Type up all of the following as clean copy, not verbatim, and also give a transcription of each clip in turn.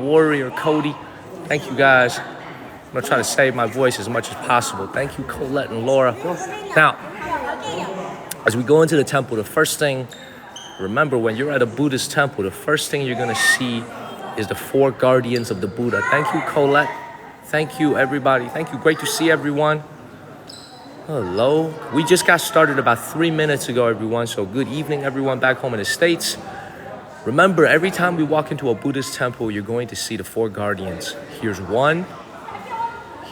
Warrior Cody. Thank you guys. I'm gonna try to save my voice as much as possible. Thank you, Colette and Laura. Now, as we go into the temple, the first thing, remember when you're at a Buddhist temple, the first thing you're gonna see is the 4 guardians of the Buddha. Thank you, Colette. Thank you, everybody. Thank you. Great to see everyone. Hello. We just got started about 3 minutes ago, everyone. So good evening, everyone back home in the States. Remember, every time we walk into a Buddhist temple, you're going to see the 4 guardians. Here's 1.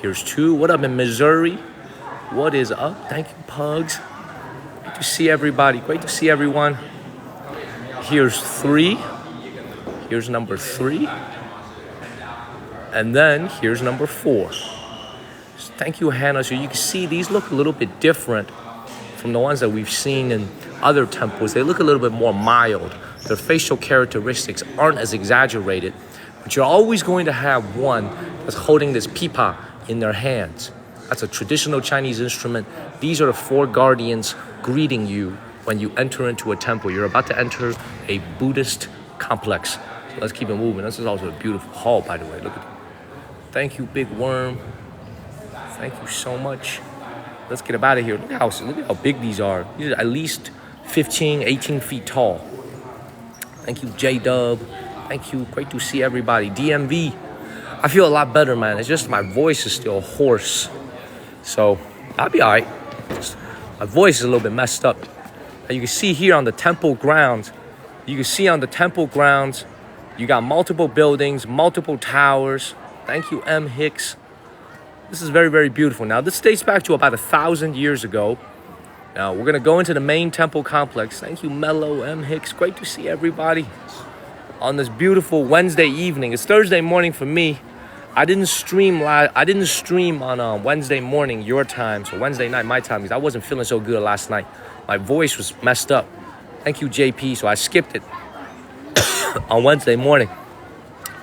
Here's 2. What up in Missouri? What is up? Thank you, Pugs. Great to see everybody. Great to see everyone. Here's 3. Here's number 3. And then here's number 4. So thank you, Hannah. So you can see these look a little bit different from the ones that we've seen in other temples. They look a little bit more mild. Their facial characteristics aren't as exaggerated, but you're always going to have one that's holding this pipa in their hands. That's a traditional Chinese instrument. These are the 4 guardians greeting you when you enter into a temple. You're about to enter a Buddhist complex. So let's keep it moving. This is also a beautiful hall, by the way. Look at it. Thank you, Big Worm. Thank you so much. Let's get up out of here. Look at how big these are. These are at least 15, 18 feet tall. Thank you, J-Dub. Thank you. Great to see everybody. DMV. I feel a lot better, man. It's just my voice is still hoarse. So I'll be all right. My voice is a little bit messed up. And you can see here on the temple grounds, you got multiple buildings, multiple towers. Thank you, M. Hicks. This is very, very beautiful. Now, this dates back to about 1,000 years ago. Now, we're going to go into the main temple complex. Thank you, Mello, M. Hicks. Great to see everybody on this beautiful Wednesday evening. It's Thursday morning for me. I didn't stream on Wednesday morning, your time, so Wednesday night, my time, because I wasn't feeling so good last night. My voice was messed up. Thank you, JP. So I skipped it on Wednesday morning.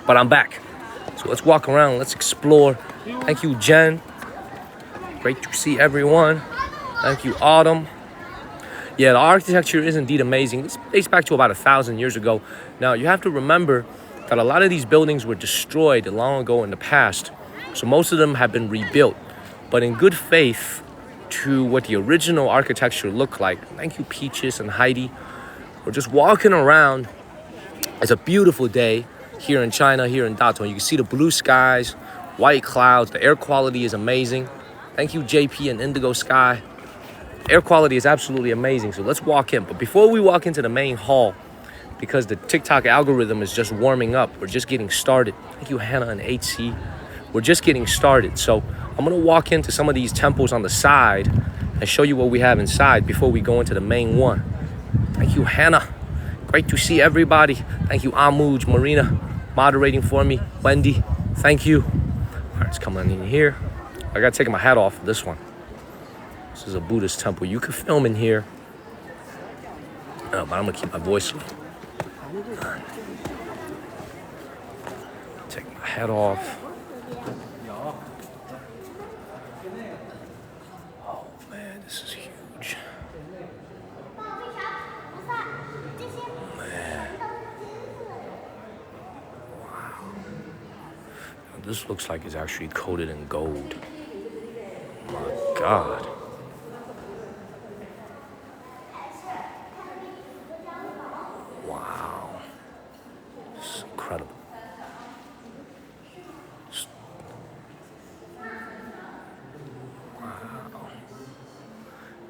But I'm back. So let's walk around. Let's explore. Thank you, Jen. Great to see everyone. Thank you, Autumn. Yeah, the architecture is indeed amazing. This dates back to about 1,000 years ago. Now, you have to remember that a lot of these buildings were destroyed long ago in the past. So most of them have been rebuilt. But in good faith to what the original architecture looked like. Thank you, Peaches and Heidi. We're just walking around. It's a beautiful day here in China, here in Datong. You can see the blue skies, white clouds. The air quality is amazing. Thank you, JP and Indigo Sky. Air quality is absolutely amazing. So let's walk in. But before we walk into the main hall, because the TikTok algorithm is just warming up, we're just getting started. Thank you, Hannah and HC. We're just getting started. So I'm going to walk into some of these temples on the side and show you what we have inside before we go into the main one. Thank you, Hannah. Great to see everybody. Thank you, Amuj, Marina, moderating for me. Wendy, thank you. All right, let's come on in here. I got to take my hat off for this one. This is a Buddhist temple. You can film in here. But I'm going to keep my voice low. Take my hat off. Oh, man, this is huge. Man. Wow. Now, this looks like it's actually coated in gold. Oh, my God. Wow. This is incredible. Wow.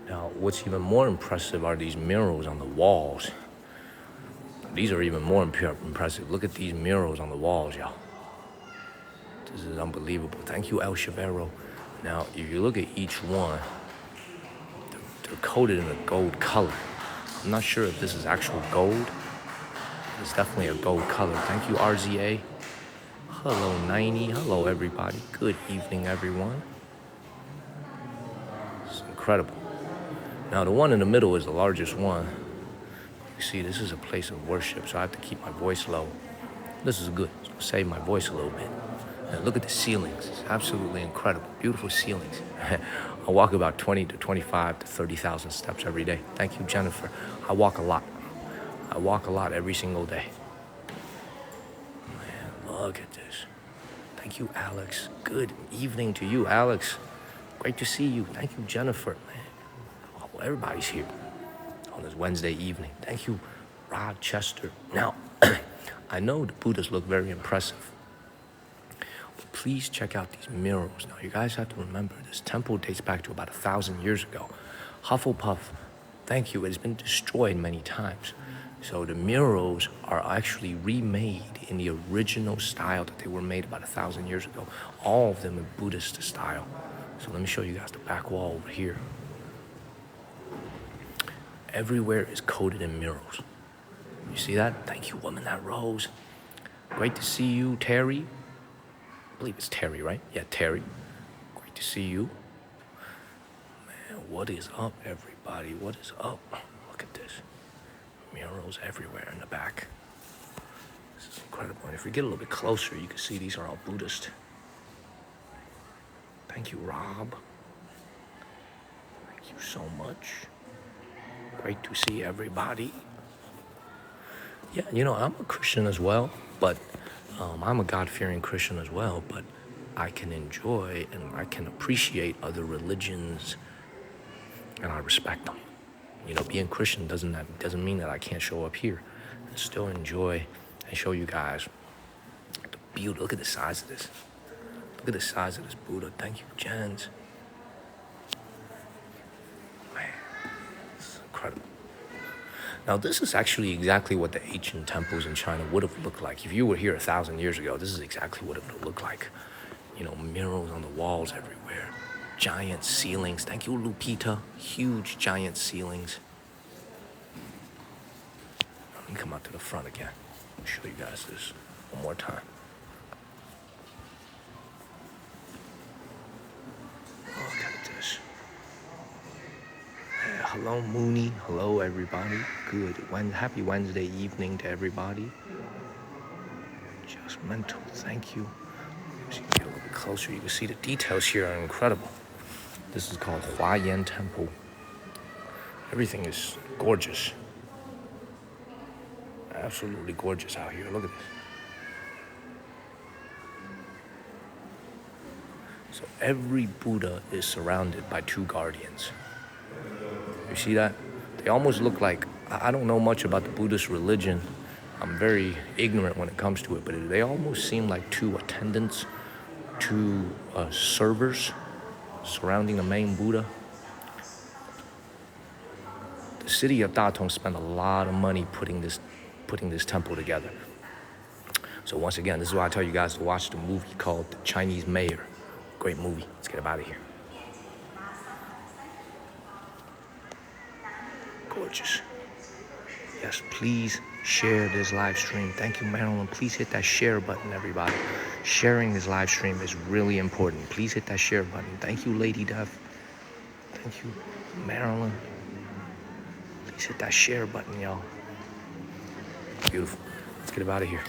Now, what's even more impressive are these murals on the walls. These are even more impressive. Look at these murals on the walls, y'all. This is unbelievable. Thank you, El Chavero. Now, if you look at each one, they're coated in a gold color. I'm not sure if this is actual gold. It's definitely a gold color. Thank you, RZA. Hello, 90. Hello, everybody. Good evening, everyone. It's incredible. Now, the one in the middle is the largest one. You see, this is a place of worship, so I have to keep my voice low. This is good. It's going to save my voice a little bit. And look at the ceilings. It's absolutely incredible. Beautiful ceilings. I walk about 20 to 25 to 30,000 steps every day. Thank you, Jennifer. I walk a lot. I walk a lot every single day. Man, Look at this. Thank you, Alex. Good evening to you, Alex. Great to see you. Thank you, Jennifer. Man, oh, everybody's here on this Wednesday evening. Thank you, Rochester. Now, I know the Buddhas look very impressive. But please check out these murals. Now, you guys have to remember, this temple dates back to about 1,000 years ago. Hufflepuff, thank you. It has been destroyed many times. So the murals are actually remade in the original style that they were made about 1,000 years ago. All of them in Buddhist style. So let me show you guys the back wall over here. Everywhere is coated in murals. You see that? Thank you, woman that rose. Great to see you, Terry. I believe it's Terry, right? Yeah, Terry. Great to see you. Man, what is up, everybody? What is up? Look at this. Murals everywhere in the back. This is incredible. And if we get a little bit closer, you can see these are all Buddhist. Thank you, Rob. Thank you so much. Great to see everybody. Yeah, you know, I'm a Christian as well, but I'm a God-fearing Christian as well, but I can enjoy and I can appreciate other religions and I respect them. You know, being Christian doesn't mean that I can't show up here and still enjoy and show you guys the beauty. Look at the size of this. Look at the size of this Buddha. Thank you, Jens. Man, this is incredible. Now, this is actually exactly what the ancient temples in China would have looked like. If you were here 1,000 years ago, this is exactly what it would have looked like. You know, murals on the walls everywhere. Giant ceilings. Thank you, Lupita. Huge giant ceilings. Let me come out to the front again. I'll show you guys this one more time. Look at this. Hello, Mooney. Hello, everybody. Good. Happy Wednesday evening to everybody. Just mental. Thank you. So you can get a little bit closer. You can see the details here are incredible. This is called Huayan Temple. Everything is gorgeous. Absolutely gorgeous out here. Look at this. So every Buddha is surrounded by two guardians. You see that? They almost look like, I don't know much about the Buddhist religion. I'm very ignorant when it comes to it, but they almost seem like two attendants, two servers surrounding the main Buddha. The city of Datong spent a lot of money putting this temple together. So once again, this is why I tell you guys to watch the movie called The Chinese Mayor. Great movie. Let's get out of here. Gorgeous. Yes, please share this live stream. Thank you, Marilyn. Please hit that share button, everybody. Sharing this live stream is really important. Please hit that share button. Thank you, Lady Duff. Thank you, Marilyn. Please hit that share button, y'all. Beautiful. Let's get out of here.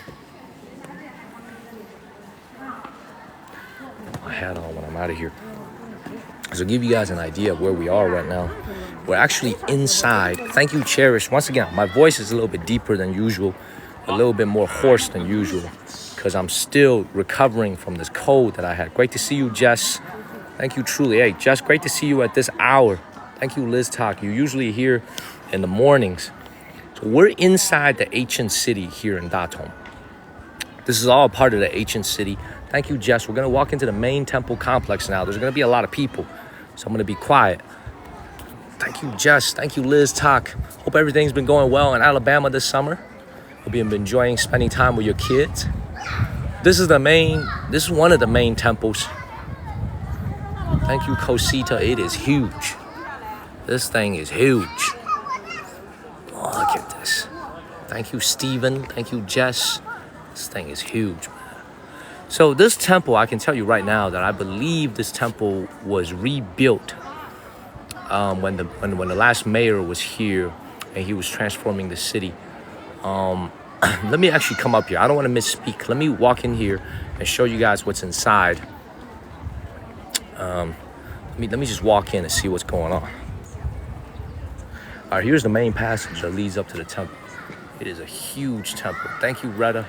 Put my hat on when I'm out of here. So give you guys an idea of where we are right now. We're actually inside. Thank you, Cherish. Once again, my voice is a little bit deeper than usual, a little bit more hoarse than usual, because I'm still recovering from this cold that I had. Great to see you, Jess. Thank you, truly. Hey, Jess, great to see you at this hour. Thank you, Liz Talk. You're usually here in the mornings. So we're inside the ancient city here in Datong. This is all part of the ancient city. Thank you, Jess. We're going to walk into the main temple complex now. There's going to be a lot of people, so I'm going to be quiet. Thank you, Jess. Thank you, Liz Talk. Hope everything's been going well in Alabama this summer. Hope you've been enjoying spending time with your kids. This is one of the main temples. Thank you, Cosita. It is huge. This thing is huge. Oh, look at this. Thank you, Steven. Thank you, Jess. This thing is huge, man. So this temple, I can tell you right now that I believe this temple was rebuilt when the last mayor was here and he was transforming the city. Let me actually come up here. I don't want to misspeak. Let me walk in here and show you guys what's inside. Let me just walk in and see what's going on. All right, here's the main passage that leads up to the temple. It is a huge temple. Thank you, Retta.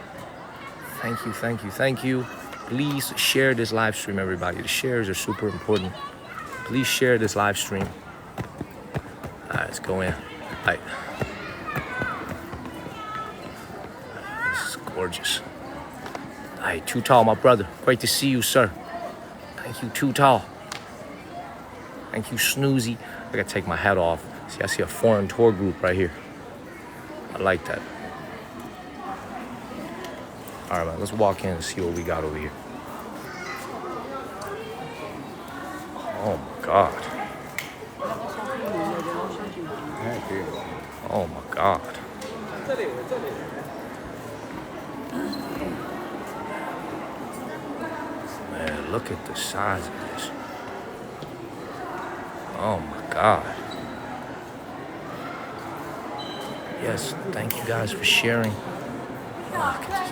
Thank you, thank you, thank you. Please share this live stream, everybody. The shares are super important. Please share this live stream. All right, let's go in. All right. This is gorgeous. All right, Too Tall, my brother. Great to see you, sir. Thank you, Too Tall. Thank you, Snoozy. I gotta take my hat off. See, I see a foreign tour group right here. I like that. All right, man, let's walk in and see what we got over here. Oh, my God. Oh, my God. Man, look at the size of this. Oh, my God. Yes, thank you guys for sharing. Oh, look at this.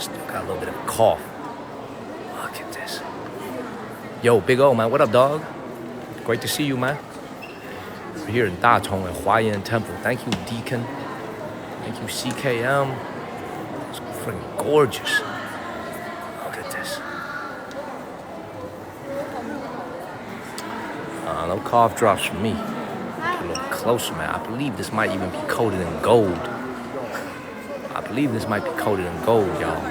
Still got a little bit of a cough. Look at this. Yo, Big O, man, what up, dog? Great to see you, man. We're here in Datong at Huayan Temple. Thank you, Deacon. Thank you, CKM. It's freaking gorgeous. Look at this. No cough drops for me. Get a little closer, man. I believe this might even be coated in gold. I believe this might be coated in gold, y'all.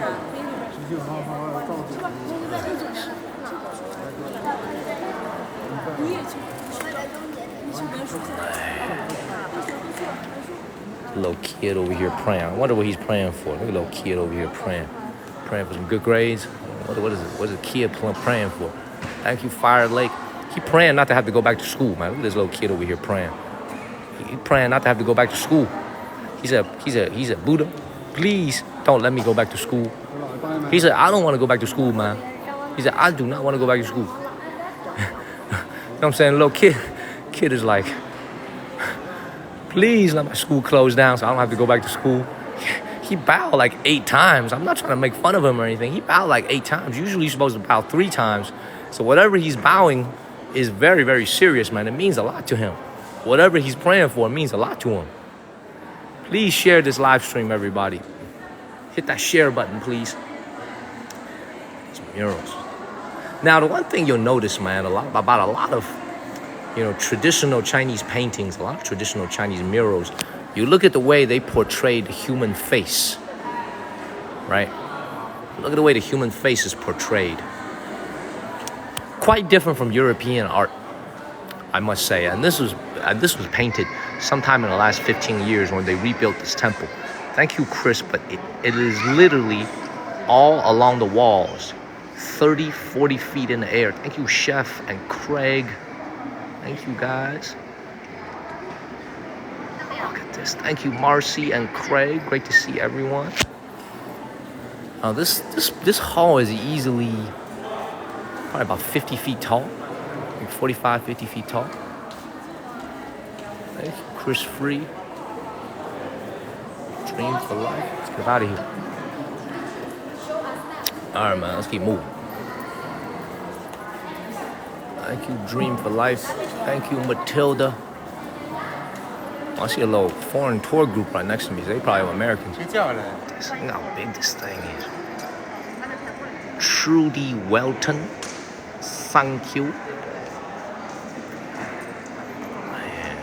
Little kid over here praying. I wonder what he's praying for. Look at little kid over here praying. Praying for some good grades. What is it? What is the kid praying for? Thank you, Fire Lake. He praying not to have to go back to school, man. Look at this little kid over here praying. He praying not to have to go back to school. He said, Buddha, please don't let me go back to school. He said, I don't want to go back to school, man. He said, I do not want to go back to school. You know what I'm saying? The little kid is like, please let my school close down so I don't have to go back to school. He bowed like 8 times. I'm not trying to make fun of him or anything. He bowed like 8 times. Usually he's supposed to bow 3 times. So whatever he's bowing is very, very serious, man. It means a lot to him. Whatever he's praying for means a lot to him. Please share this live stream, everybody. Hit that share button, please. These murals. Now, the one thing you'll notice, man, about a lot of, traditional Chinese paintings, a lot of traditional Chinese murals, you look at the way they portray the human face, right? Look at the way the human face is portrayed. Quite different from European art, I must say. And this was painted sometime in the last 15 years when they rebuilt this temple. Thank you, Chris, but it is literally all along the walls, 30, 40 feet in the air. Thank you, Chef and Craig. Thank you, guys. Look at this. Thank you, Marcy and Craig. Great to see everyone. This hall is easily probably about 50 feet tall, like 45, 50 feet tall. Thank you, Chris Free. Dream for life. Let's get out of here. All right, man. Let's keep moving. Thank you, Dream for Life. Thank you, Matilda. I see a little foreign tour group right next to me. They probably are Americans. Look how big this thing is. Trudy Welton. Thank you. Man.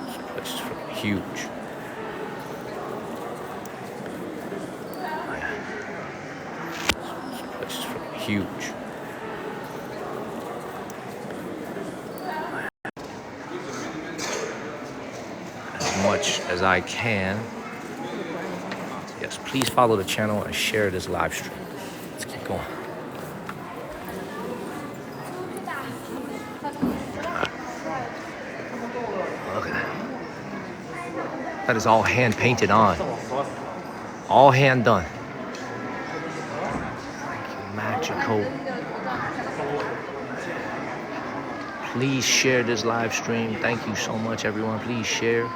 This place is freaking huge. Man. This place is freaking huge. Much as I can. Yes, please follow the channel and share this live stream. Let's keep going. Look at that. That is all hand painted on. All hand done. Thank you, Magical. Please share this live stream. Thank you so much, everyone. Please share.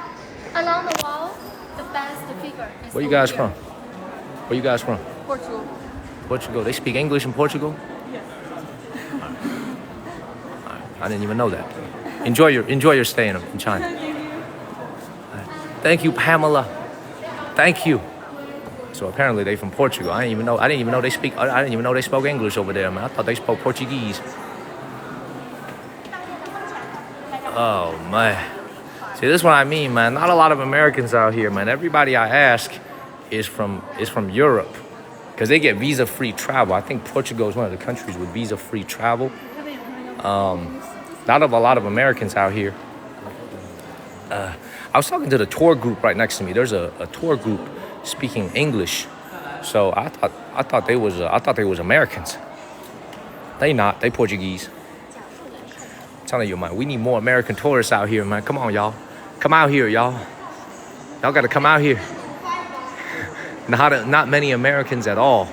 Along the wall, the best figure is Where you guys from? Where you guys from? Portugal. Portugal. They speak English in Portugal? Yes. I didn't even know that. Enjoy your stay in China. Thank you. Thank you, Pamela. Thank you. So apparently they from Portugal. I didn't even know. I didn't even know they speak. I didn't even know they spoke English over there, man. I thought they spoke Portuguese. Oh man. See, this is what I mean, man. Not a lot of Americans out here, man. Everybody I ask is from Europe, because they get visa-free travel. I think Portugal is one of the countries with visa-free travel. Not a lot of Americans out here. I was talking to the tour group right next to me. There's a tour group speaking English, so I thought they was Americans. They not. They Portuguese. I'm telling you, man. We need more American tourists out here, man. Come on, y'all. Come out here, y'all. Y'all gotta come out here. Not many Americans at all.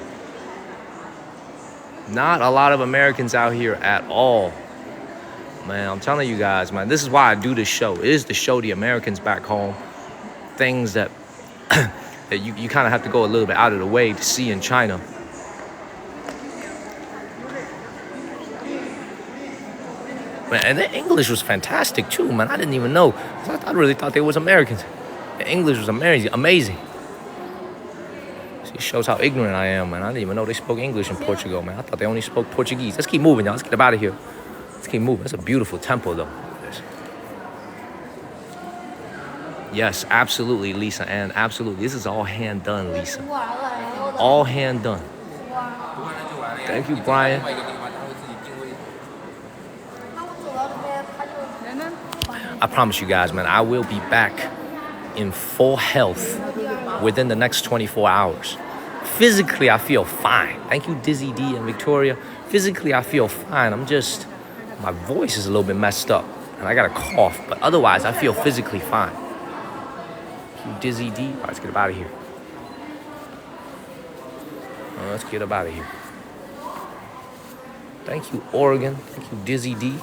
Not a lot of Americans out here at all. Man, I'm telling you guys, man, this is why I do this show. It is to show the Americans back home things that that you kind of have to go a little bit out of the way to see in China. Man, and the English was fantastic too, man. I didn't even know. I really thought they was Americans. The English was amazing. See, it shows how ignorant I am, man. I didn't even know they spoke English in Portugal, man. I thought they only spoke Portuguese. Let's keep moving, y'all. Let's get up out of here. Let's keep moving. It's a beautiful temple, though. Yes, absolutely, Lisa, and absolutely. This is all hand done, Lisa. All hand done. Thank you, Brian. I promise you guys, man, I will be back in full health within the next 24 hours. Physically, I feel fine. Thank you, Dizzy D and Victoria. Physically, I feel fine. My voice is a little bit messed up, and I got a cough, but otherwise, I feel physically fine. Thank you, Dizzy D. All right, let's get up out of here. Let's get up out of here. Thank you, Oregon. Thank you, Dizzy D.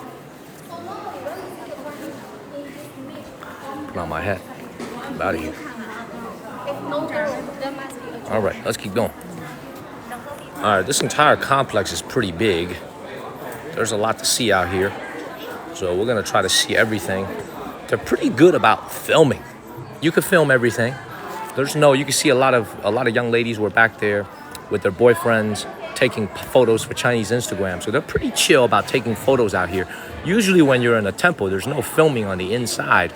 Put on my hat. Get out of here. All right, let's keep going. All right, this entire complex is pretty big. There's a lot to see out here, so we're gonna try to see everything. They're pretty good about filming. You can film everything. You can see a lot of young ladies were back there with their boyfriends taking photos for Chinese Instagram. So they're pretty chill about taking photos out here. Usually when you're in a temple, there's no filming on the inside.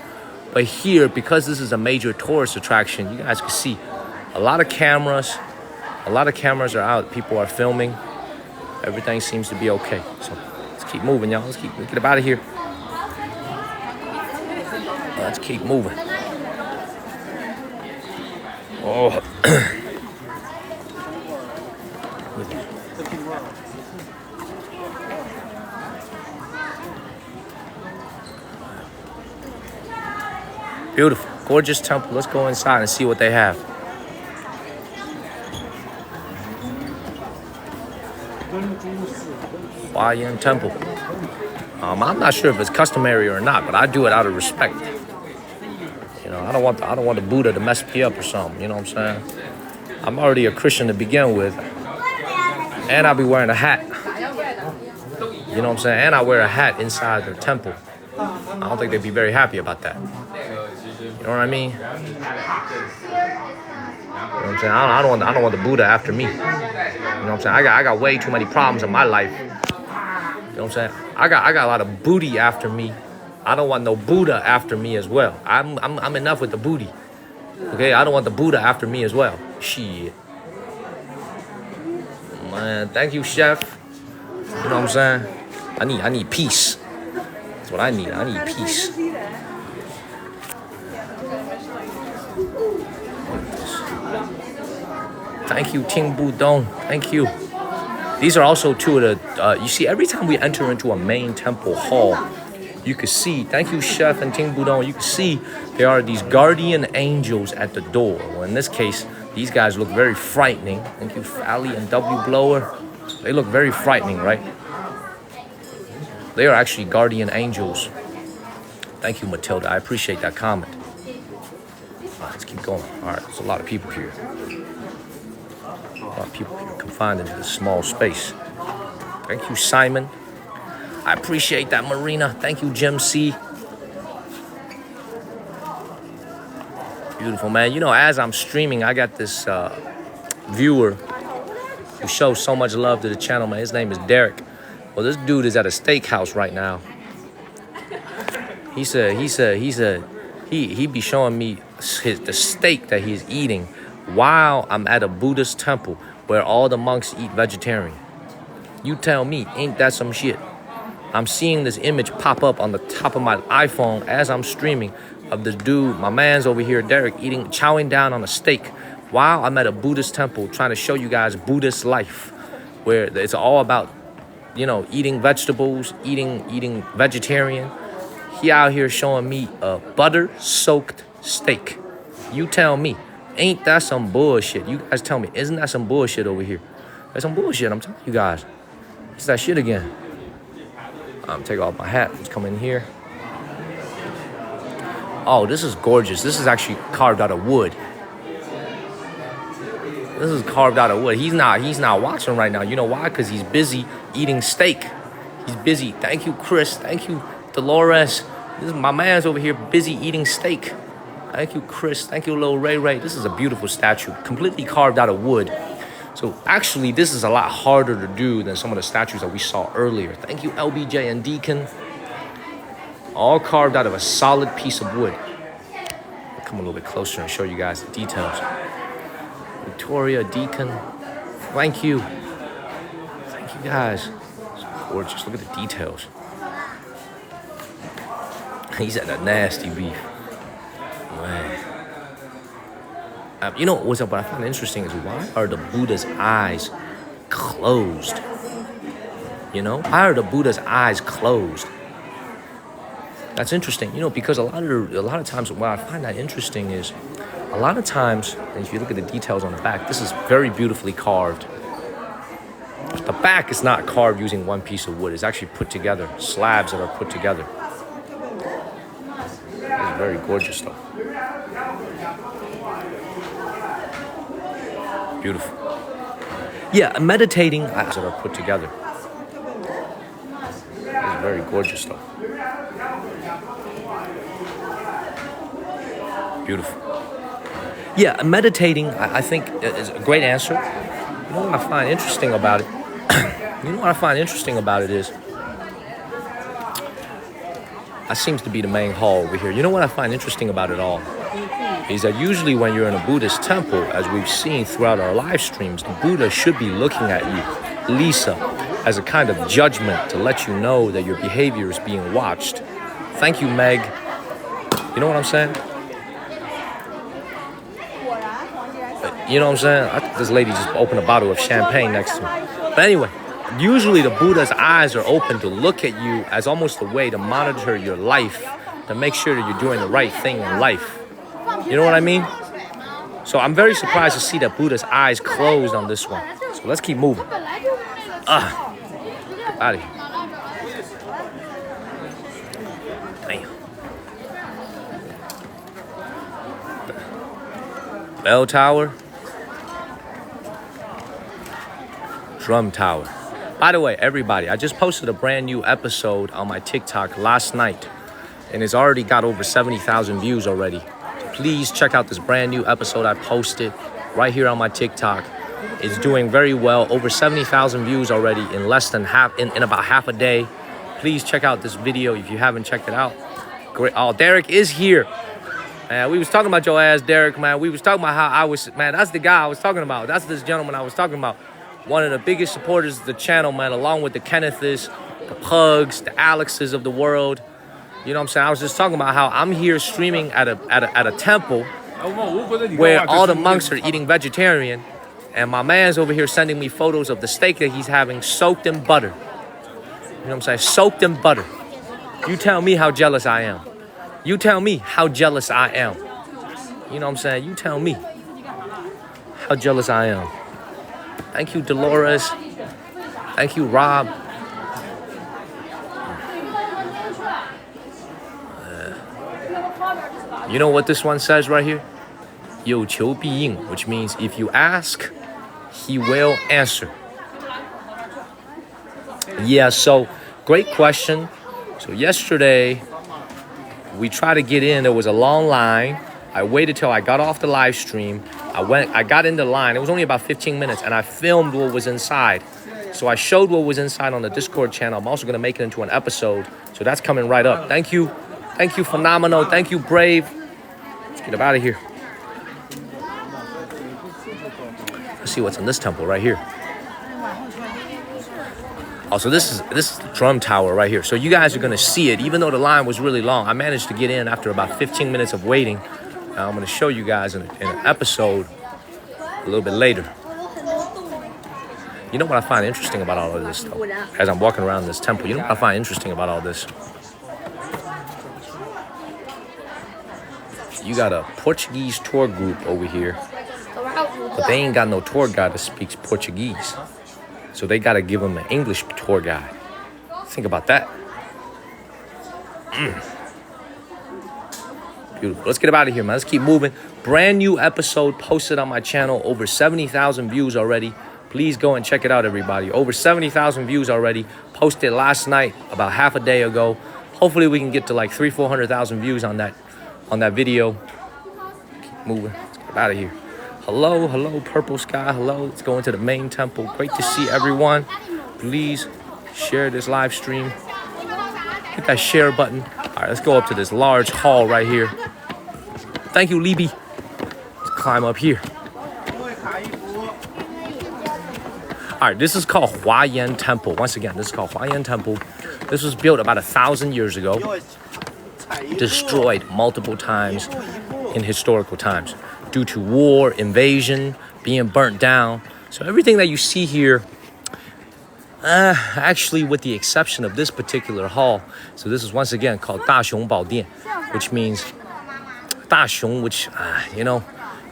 But here, because this is a major tourist attraction, you guys can see a lot of cameras. A lot of cameras are out. People are filming. Everything seems to be okay. So let's keep moving, y'all. Let's get up out of here. Let's keep moving. Oh. Beautiful, gorgeous temple. Let's go inside and see what they have. Huayan Temple. I'm not sure if it's customary or not, but I do it out of respect. You know, I don't want the Buddha to mess me up or something. You know what I'm saying? I'm already a Christian to begin with, and I'll be wearing a hat. You know what I'm saying? And I wear a hat inside the temple. I don't think they'd be very happy about that. You know what I mean? You know what I'm saying? I don't want the Buddha after me. You know what I'm saying? I got way too many problems in my life. You know what I'm saying? I got a lot of booty after me. I don't want no Buddha after me as well. I'm enough with the booty. Okay? I don't want the Buddha after me as well. Shit. Man, thank you, chef. You know what I'm saying? I need peace. That's what I need. I need peace. Thank you, Ting Budong. Thank you. These are also two of the, you see, every time we enter into a main temple hall, you can see, thank you, Chef and Ting Budong, you can see there are these guardian angels at the door. Well, in this case, these guys look very frightening. Thank you, Fally and W Blower. They look very frightening, right? They are actually guardian angels. Thank you, Matilda. I appreciate that comment. All right, let's keep going. All right, there's a lot of people here. A lot of people here confined into this small space. Thank you, Simon. I appreciate that, Marina. Thank you, Jim C. Beautiful, man. You know, as I'm streaming, I got this viewer who shows so much love to the channel, man. His name is Derek. Well, this dude is at a steakhouse right now. He be showing me the steak that he's eating while I'm at a Buddhist temple where all the monks eat vegetarian. You tell me, ain't that some shit? I'm seeing this image pop up on the top of my iPhone as I'm streaming of this dude, my man's over here, Derek, chowing down on a steak while I'm at a Buddhist temple trying to show you guys Buddhist life, where it's all about, you know, eating vegetables, eating vegetarian. He out here showing me a butter-soaked steak. You tell me, ain't that some bullshit? You guys tell me, isn't that some bullshit over here? That's some bullshit, I'm telling you guys. It's that shit again. Take off my hat, let's come in here. Oh, this is gorgeous. This is actually carved out of wood. This is carved out of wood. He's not watching right now. You know why? Because he's busy eating steak. He's busy. Thank you, Chris. Thank you, Dolores. This is my man's over here busy eating steak. Thank you, Chris. Thank you, Lil Ray Ray. This is a beautiful statue, completely carved out of wood. So actually, this is a lot harder to do than some of the statues that we saw earlier. Thank you, LBJ and Deacon. All carved out of a solid piece of wood. I'll come a little bit closer and show you guys the details. Victoria, Deacon, thank you. Thank you guys. It's gorgeous. Look at the details. He's at a nasty beef. Man. You know what I find interesting is why are the Buddha's eyes closed? You know, why are the Buddha's eyes closed? That's interesting, you know, because a lot of times what I find that interesting is a lot of times, and if you look at the details on the back, this is very beautifully carved. The back is not carved using one piece of wood. It's actually put together, slabs that are put together. It's very gorgeous stuff. Beautiful. Yeah, meditating that are put together. It's very gorgeous stuff. Beautiful. Yeah, meditating, I think, is a great answer. You know what I find interesting about it? Is that seems to be the main hall over here. You know what I find interesting about it all? Is that usually when you're in a Buddhist temple, as we've seen throughout our live streams, the Buddha should be looking at you, Lisa, as a kind of judgment to let you know that your behavior is being watched. Thank you, Meg. You know what I'm saying? You know what I'm saying? I think this lady just opened a bottle of champagne next to me. But anyway, usually the Buddha's eyes are open to look at you as almost a way to monitor your life, to make sure that you're doing the right thing in life. You know what I mean? So I'm very surprised to see that Buddha's eyes closed on this one. So let's keep moving. Out of here. Damn. Bell tower. Drum tower. By the way, everybody, I just posted a brand new episode on my TikTok last night, and it's already got over 70,000 views already. So please check out this brand new episode I posted right here on my TikTok. It's doing very well, over 70,000 views already in less than in about half a day. Please check out this video if you haven't checked it out. Great. Oh, Derek is here. Man, we was talking about your ass, Derek, man. We was talking about how that's the guy I was talking about. That's this gentleman I was talking about. One of the biggest supporters of the channel, man, along with the Kenneths, the Pugs, the Alexes of the world. You know what I'm saying? I was just talking about how I'm here streaming at a temple where all the monks are eating vegetarian, and my man's over here sending me photos of the steak that he's having soaked in butter. You know what I'm saying? Soaked in butter. You tell me how jealous I am. You tell me how jealous I am. You know what I'm saying? You tell me how jealous I am. Thank you, Dolores. Thank you, Rob. You know what this one says right here? 有求必应, which means if you ask, he will answer. Yeah, so great question. So yesterday, we tried to get in. There was a long line. I waited till I got off the live stream. I got in the line. It was only about 15 minutes, and I filmed what was inside. So I showed what was inside on the Discord channel. I'm also gonna make it into an episode. So that's coming right up. Thank you, Phenomenal. Thank you, Brave. Let's get up out of here. Let's see what's in this temple right here. Also, this is the drum tower right here. So you guys are gonna see it, even though the line was really long. I managed to get in after about 15 minutes of waiting. Now I'm gonna show you guys in an episode a little bit later. You know what I find interesting about all of this, though? As I'm walking around this temple, you know what I find interesting about all this? You got a Portuguese tour group over here, but they ain't got no tour guide that speaks Portuguese. So they got to give them an English tour guide. Think about that. Beautiful. Let's get out of here, man. Let's keep moving. Brand new episode posted on my channel. Over 70,000 views already. Please go and check it out, everybody. Over 70,000 views already. Posted last night, about half a day ago. Hopefully we can get to like 300,000-400,000 views on that video. Keep moving. Let's get out of here. Hello, Purple Sky. Hello. Let's go into the main temple. Great to see everyone. Please share this live stream. Hit that share button. All right, let's go up to this large hall right here. Thank you, Libby. Let's climb up here. All right, this is called Huayan Temple. Once again, this is called Huayan Temple. This was built about 1,000 years ago. Destroyed multiple times in historical times due to war, invasion, being burnt down. So everything that you see here, actually with the exception of this particular hall. So this is once again called Daxiong Baodian, which means Daxiong, which,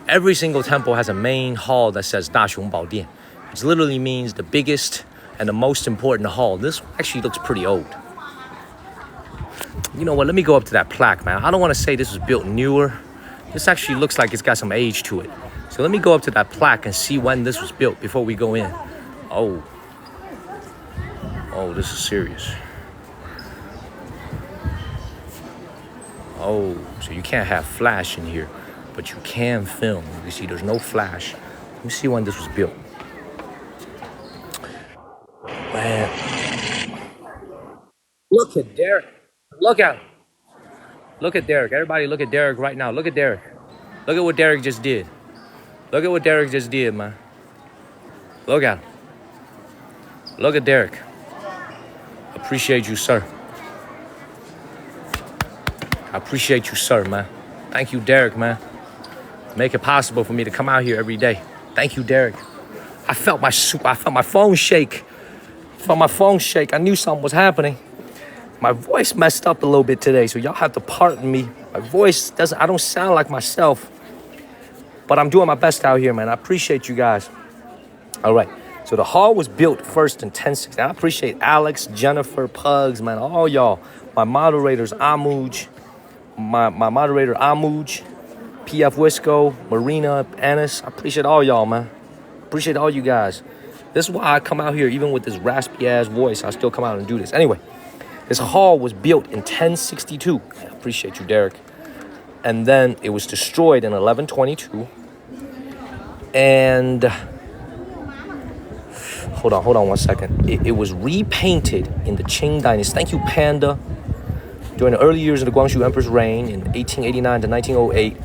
every single temple has a main hall that says Daxiong Baodian, which literally means the biggest and the most important hall. This actually looks pretty old. You know what, let me go up to that plaque, man. I don't want to say this was built newer. This actually looks like it's got some age to it. So let me go up to that plaque and see when this was built before we go in. Oh, this is serious. Oh, so you can't have flash in here, but you can film. You see, there's no flash. Let me see when this was built. Man. Look at Derek. Look at him. Look at Derek. Everybody look at Derek right now. Look at Derek. Look at what Derek just did. Look at what Derek just did, man. Look at him. Look at Derek. Appreciate you, sir. I appreciate you, sir, man. Thank you, Derek, man. Make it possible for me to come out here every day. Thank you, Derek. I felt my phone shake. I knew something was happening. My voice messed up a little bit today, so y'all have to pardon me. My voice I don't sound like myself, but I'm doing my best out here, man. I appreciate you guys. All right, so the hall was built first in 1060. I appreciate Alex, Jennifer, Pugs, man, all y'all. My moderators, Amuj, my moderator, Amuj, PF Wisco, Marina, Anis. I appreciate all y'all, man. Appreciate all you guys. This is why I come out here, even with this raspy-ass voice, I still come out and do this. Anyway. This hall was built in 1062. I appreciate you, Derek. And then it was destroyed in 1122. And hold on one second. It was repainted in the Qing Dynasty. Thank you, Panda. During the early years of the Guangxu Emperor's reign in 1889 to 1908.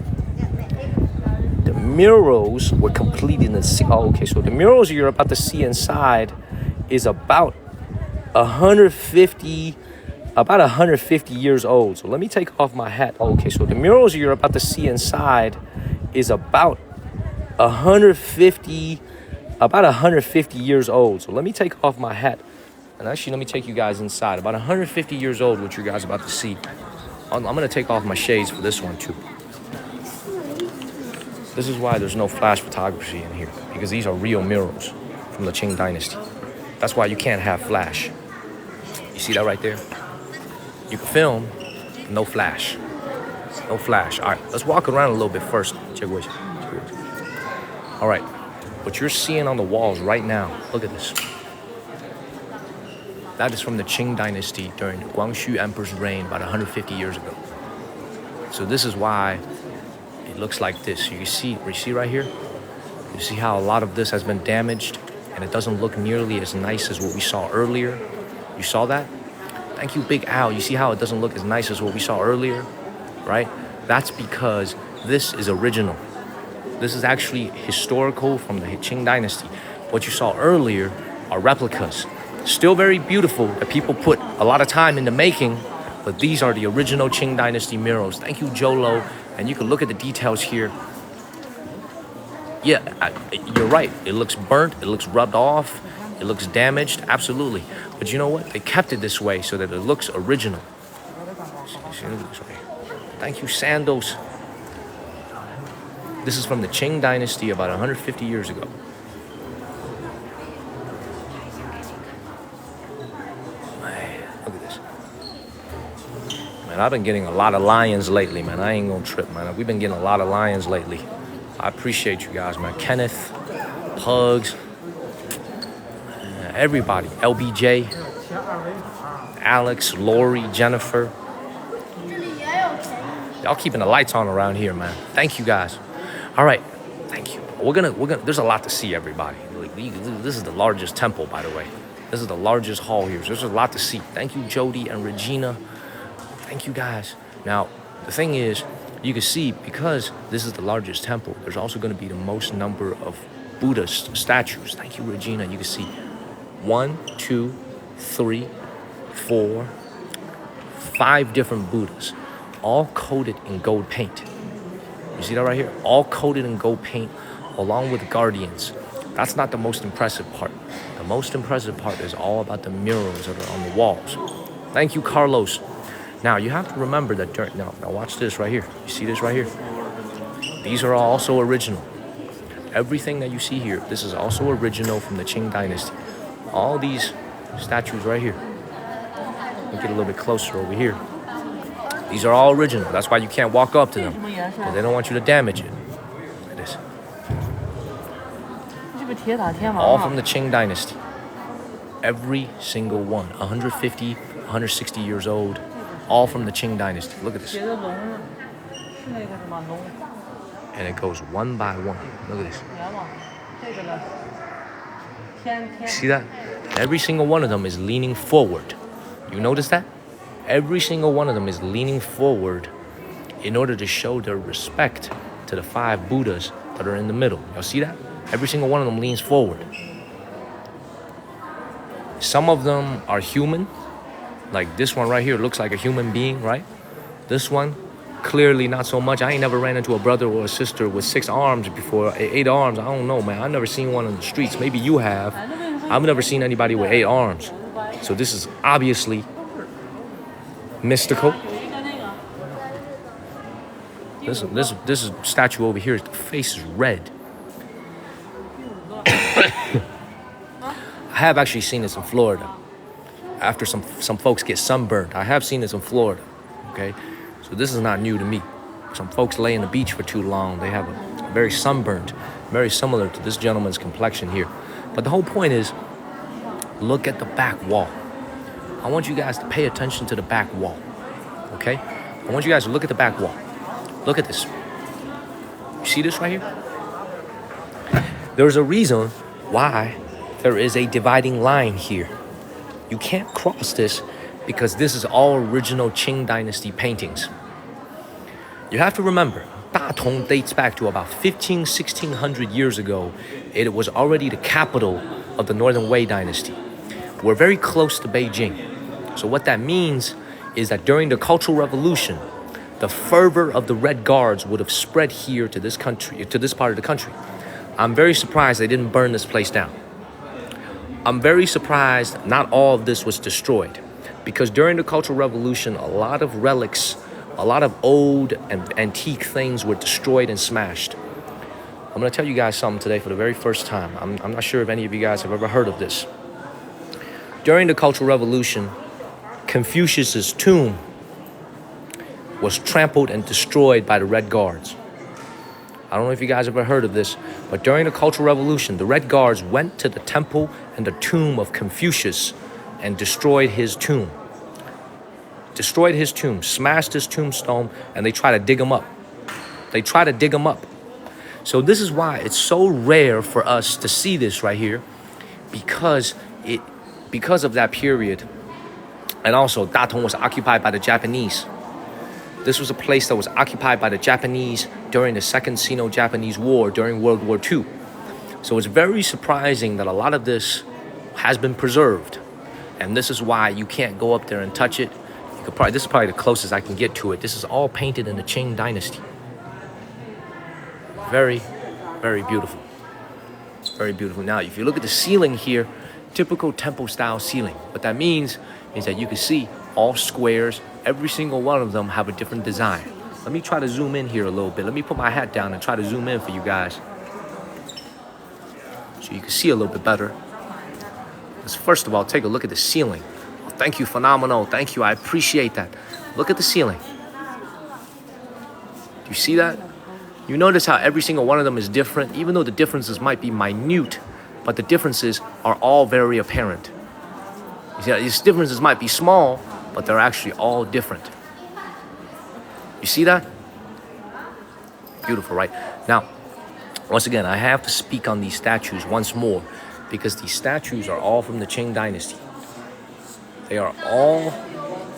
The murals were completed in the... so the murals you're about to see inside is about 150 years old. So let me take off my hat. Okay, so the murals you're about to see inside is about 150 years old. So let me take off my hat. And actually, let me take you guys inside. About 150 years old, what you guys are about to see. I'm going to take off my shades for this one, too. This is why there's no flash photography in here, because these are real murals from the Qing Dynasty. That's why you can't have flash. You see that right there? You can film, no flash. No flash. All right, let's walk around a little bit first. All right, what you're seeing on the walls right now, look at this. That is from the Qing Dynasty during the Guangxu Emperor's reign about 150 years ago. So this is why it looks like this. You see right here? You see how a lot of this has been damaged and it doesn't look nearly as nice as what we saw earlier? You saw that? Thank you, Big Al. You see how it doesn't look as nice as what we saw earlier, right? That's because this is original. This is actually historical from the Qing Dynasty. What you saw earlier are replicas. Still very beautiful that people put a lot of time into making, but these are the original Qing Dynasty murals. Thank you, Jolo. And you can look at the details here. Yeah, you're right. It looks burnt. It looks rubbed off. It looks damaged. Absolutely. But you know what? They kept it this way so that it looks original. Thank you, Sandals. This is from the Qing Dynasty about 150 years ago. Man, look at this. Man, I've been getting a lot of lions lately, man. I ain't gonna trip, man. We've been getting a lot of lions lately. I appreciate you guys, man. Kenneth, Pugs, everybody. LBJ, Alex, Lori, Jennifer. Y'all keeping the lights on around here, man. Thank you guys. All right, thank you. We're gonna. There's a lot to see, everybody. This is the largest temple, by the way. This is the largest hall here. So there's a lot to see. Thank you, Jody and Regina. Thank you, guys. Now, the thing is, you can see because this is the largest temple, there's also going to be the most number of Buddhist statues. Thank you, Regina. You can see 1, 2, 3, 4, 5 different Buddhas, all coated in gold paint. You see that right here? All coated in gold paint, along with guardians. That's not the most impressive part. The most impressive part is all about the murals that are on the walls. Thank you, Carlos. Now, you have to remember that now watch this right here. You see this right here? These are also original. Everything that you see here, this is also original from the Qing Dynasty. All these statues right here. Let me get a little bit closer over here. These are all original. That's why you can't walk up to them, because they don't want you to damage it. Look at this. All from the Qing Dynasty. Every single one. 150, 160 years old. All from the Qing Dynasty. Look at this. And it goes one by one. Look at this. See that? Every single one of them is leaning forward. You notice that? Every single one of them is leaning forward in order to show their respect to the 5 Buddhas that are in the middle. Y'all see that? Every single one of them leans forward. Some of them are human. Like this one right here looks like a human being, right? This one, clearly not so much. I ain't never ran into a brother or a sister with 6 arms before. 8 arms, I don't know, man. I've never seen one on the streets. Maybe you have. I've never seen anybody with 8 arms. So this is obviously mystical. This statue over here, the face is red. I have actually seen this in Florida. After some folks get sunburned. I have seen this in Florida, okay? So this is not new to me. Some folks lay on the beach for too long. They have a very sunburned, very similar to this gentleman's complexion here. But the whole point is, look at the back wall. I want you guys to pay attention to the back wall, okay? I want you guys to look at the back wall. Look at this. You see this right here? There's a reason why there is a dividing line here. You can't cross this because this is all original Qing Dynasty paintings. You have to remember, Datong dates back to about 1600 years ago. It was already the capital of the Northern Wei Dynasty. We're very close to Beijing. So what that means is that during the Cultural Revolution, the fervor of the Red Guards would have spread here to this country, to this part of the country. I'm very surprised they didn't burn this place down. I'm very surprised not all of this was destroyed, because during the Cultural Revolution, a lot of relics, a lot of old and antique things were destroyed and smashed. I'm going to tell you guys something today for the very first time. I'm not sure if any of you guys have ever heard of this. During the Cultural Revolution, Confucius's tomb was trampled and destroyed by the Red Guards. I don't know if you guys ever heard of this, but during the Cultural Revolution, the Red Guards went to the temple and the tomb of Confucius and destroyed his tomb. Destroyed his tomb, smashed his tombstone, and they tried to dig him up. They try to dig them up. So this is why it's so rare for us to see this right here, because of that period. And also, Datong was occupied by the Japanese. This was a place that was occupied by the Japanese during the Second Sino-Japanese War during World War II. So it's very surprising that a lot of this has been preserved. And this is why you can't go up there and touch it. This is probably the closest I can get to it. This is all painted in the Qing Dynasty. Very, very beautiful. Very beautiful. Now, if you look at the ceiling here, typical temple style ceiling. What that means is that you can see all squares, every single one of them have a different design. Let me try to zoom in here a little bit. Let me put my hat down and try to zoom in for you guys, so you can see a little bit better. Let's first of all take a look at the ceiling. Oh, thank you, phenomenal. Thank you, I appreciate that. Look at the ceiling. Do you see that? You notice how every single one of them is different, even though the differences might be minute, but the differences are all very apparent. You see, these differences might be small, but they're actually all different. You see that? Beautiful, right? Now, once again, I have to speak on these statues once more, because these statues are all from the Qing Dynasty. They are all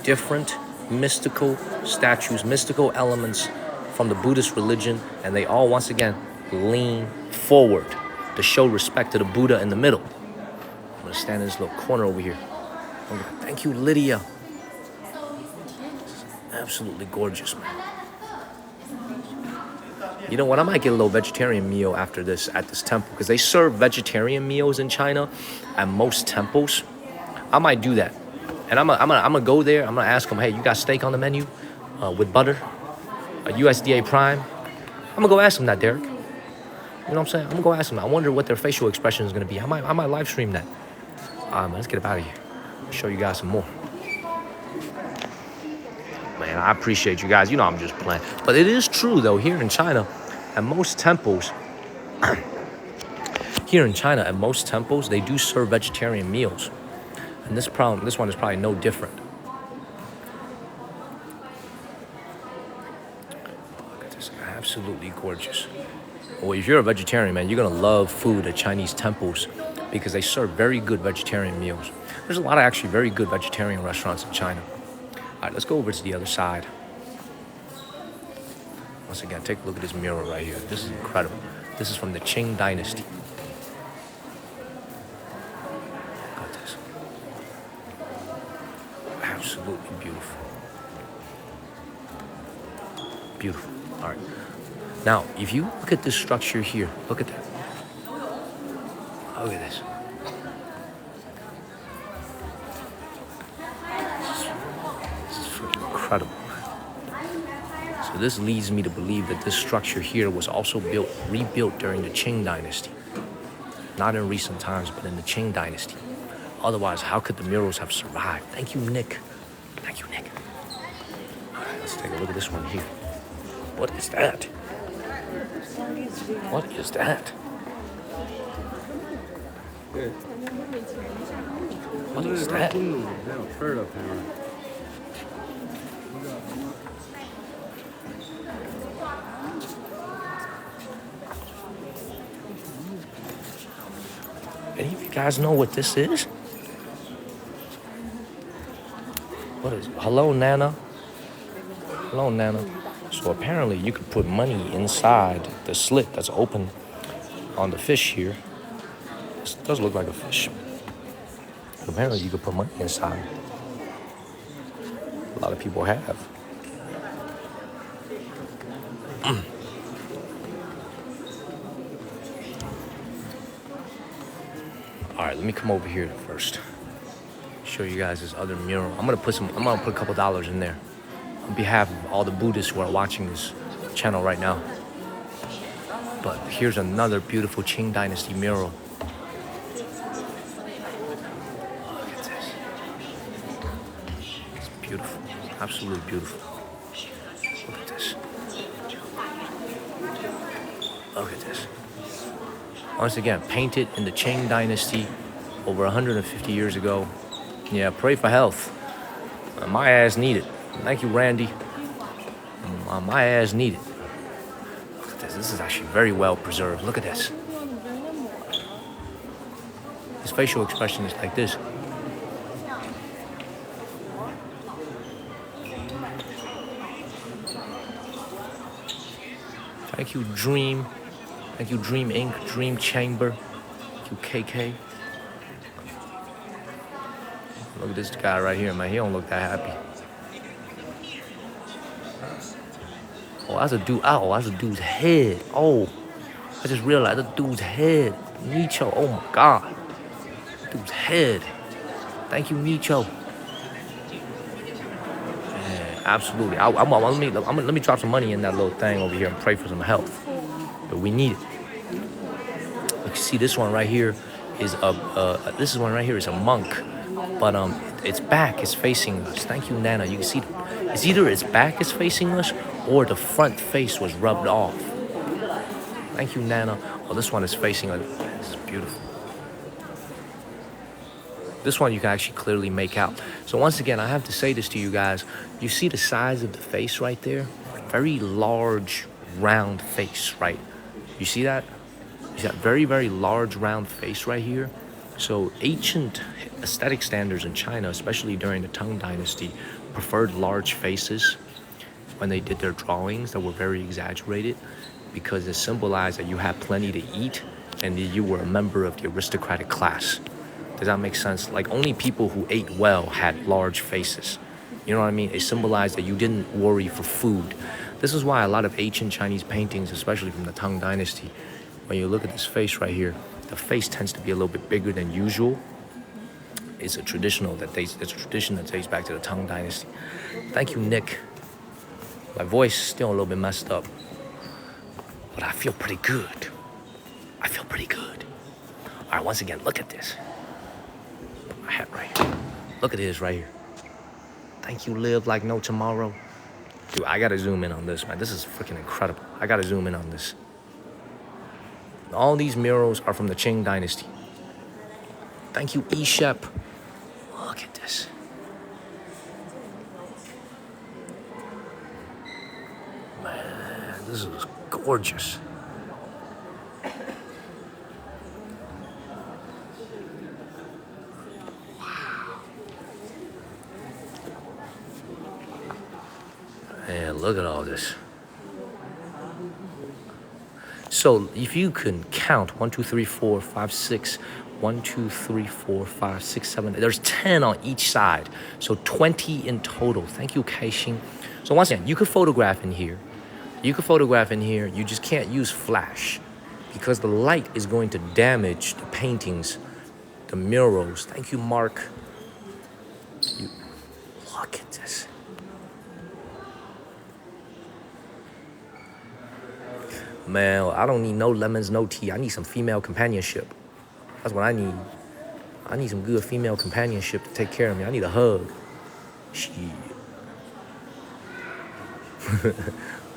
different mystical statues, mystical elements from the Buddhist religion, and they all, once again, lean forward to show respect to the Buddha in the middle. I'm gonna stand in this little corner over here. Thank you, Lydia. This is absolutely gorgeous, man. You know what? I might get a little vegetarian meal after this at this temple, because they serve vegetarian meals in China at most temples. I might do that, and I'm gonna go there. I'm gonna ask them, hey, you got steak on the menu with butter, a USDA Prime? I'm gonna go ask them that, Derek. You know what I'm saying? I'm gonna go ask them. I wonder what their facial expression is gonna be. I might live stream that. Let's get up out of here. I'll show you guys some more. Man, I appreciate you guys. You know I'm just playing. But it is true, though, here in China, at most temples, they do serve vegetarian meals. And this one is probably no different. Look at this, absolutely gorgeous. Well, if you're a vegetarian, man, you're gonna love food at Chinese temples, because they serve very good vegetarian meals. There's a lot of actually very good vegetarian restaurants in China. All right, let's go over to the other side. Once again, take a look at this mural right here. This is incredible. This is from the Qing Dynasty. Look at this. Absolutely beautiful. Beautiful. All right. Now, if you look at this structure here, look at that. Look at this. This is freaking incredible. So this leads me to believe that this structure here was also rebuilt during the Qing Dynasty. Not in recent times, but in the Qing Dynasty. Otherwise, how could the murals have survived? Thank you, Nick. Thank you, Nick. All right, let's take a look at this one here. What is that? What is that? What is that? Any of you guys know what this is? What is it? Hello, Nana? Hello, Nana. So apparently you could put money inside the slit that's open on the fish here. This does look like a fish. But apparently you could put money inside. A lot of people have. All right, let me come over here first. Show you guys this other mural. I'm gonna put a couple dollars in there on behalf of all the Buddhists who are watching this channel right now. But here's another beautiful Qing Dynasty mural. Look at this. It's beautiful, absolutely beautiful. Look at this. Look at this. Once again, painted in the Qing Dynasty over 150 years ago. Yeah, pray for health. My ass need it. Thank you, Randy. My ass need it. This is actually very well preserved. Look at this. His facial expression is like this. Thank you, Dream. Thank you, Dream Inc., Dream Chamber. Thank you, KK. Look at this guy right here, man. He don't look that happy. Oh, that's a dude. Oh, that's a dude's head. Oh, I just realized the dude's head. Nicho. Oh my God. Dude's head. Thank you, Nicho. Yeah, absolutely. Let me drop some money in that little thing over here and pray for some health. But we need it. You see, this one right here is a monk, but its back is facing us. Thank you, Nana. You can see it's either its back is facing us or the front face was rubbed off. Thank you, Nana. Oh, this one is facing us. This is beautiful. This one you can actually clearly make out. So once again, I have to say this to you guys. You see the size of the face right there? Very large, round face, right? You see that? You see that very, very large, round face right here? So ancient aesthetic standards in China, especially during the Tang Dynasty, preferred large faces when they did their drawings that were very exaggerated because it symbolized that you had plenty to eat and that you were a member of the aristocratic class. Does that make sense? Like, only people who ate well had large faces. You know what I mean? It symbolized that you didn't worry for food. This is why a lot of ancient Chinese paintings, especially from the Tang Dynasty, when you look at this face right here, the face tends to be a little bit bigger than usual. It's a tradition that dates back to the Tang Dynasty. Thank you, Nick. My voice is still a little bit messed up, but I feel pretty good. I feel pretty good. All right, once again, look at this. Put my hat right here. Look at this right here. Thank you, Live Like No Tomorrow. Dude, I gotta zoom in on this, man. This is freaking incredible. I gotta zoom in on this. All these murals are from the Qing Dynasty. Thank you, Eshep. Look at this. Man, this is gorgeous. Wow. Man, look at all this. So if you can count 1, 2, 3, 4, 5, 6, 1, 2, 3, 4, 5, 6, 7. There's 10 on each side. So 20 in total. Thank you, Kaixing. So once again, you could photograph in here. You just can't use flash because the light is going to damage the paintings, the murals. Thank you, Mark. Look at this. Man, I don't need no lemons, no tea. I need some female companionship. That's what I need. I need some good female companionship to take care of me. I need a hug. Shit.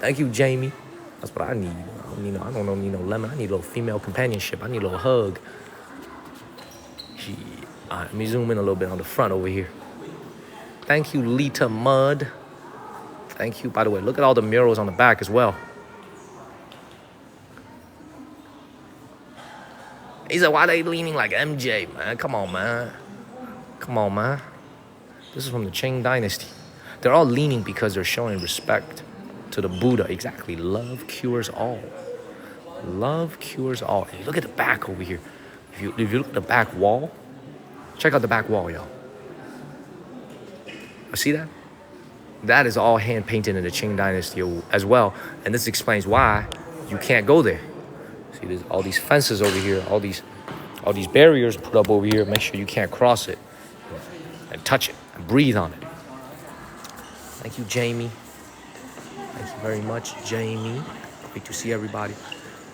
Thank you, Jamie. That's what I need. I don't need no lemon. I need a little female companionship. I need a little hug. Shit. All right, let me zoom in a little bit on the front over here. Thank you, Lita Mud. Thank you. By the way, look at all the murals on the back as well. He said, why they leaning like MJ, man? Come on, man. Come on, man. This is from the Qing Dynasty. They're all leaning because they're showing respect to the Buddha. Exactly. Love cures all. Love cures all. Hey, look at the back over here. If you look at the back wall, check out the back wall, y'all. See that? That is all hand painted in the Qing Dynasty as well. And this explains why you can't go there. See, there's all these fences over here, all these barriers put up over here. Make sure you can't cross it and touch it and breathe on it. Thank you, Jamie. Thank you very much, Jamie. Great to see everybody.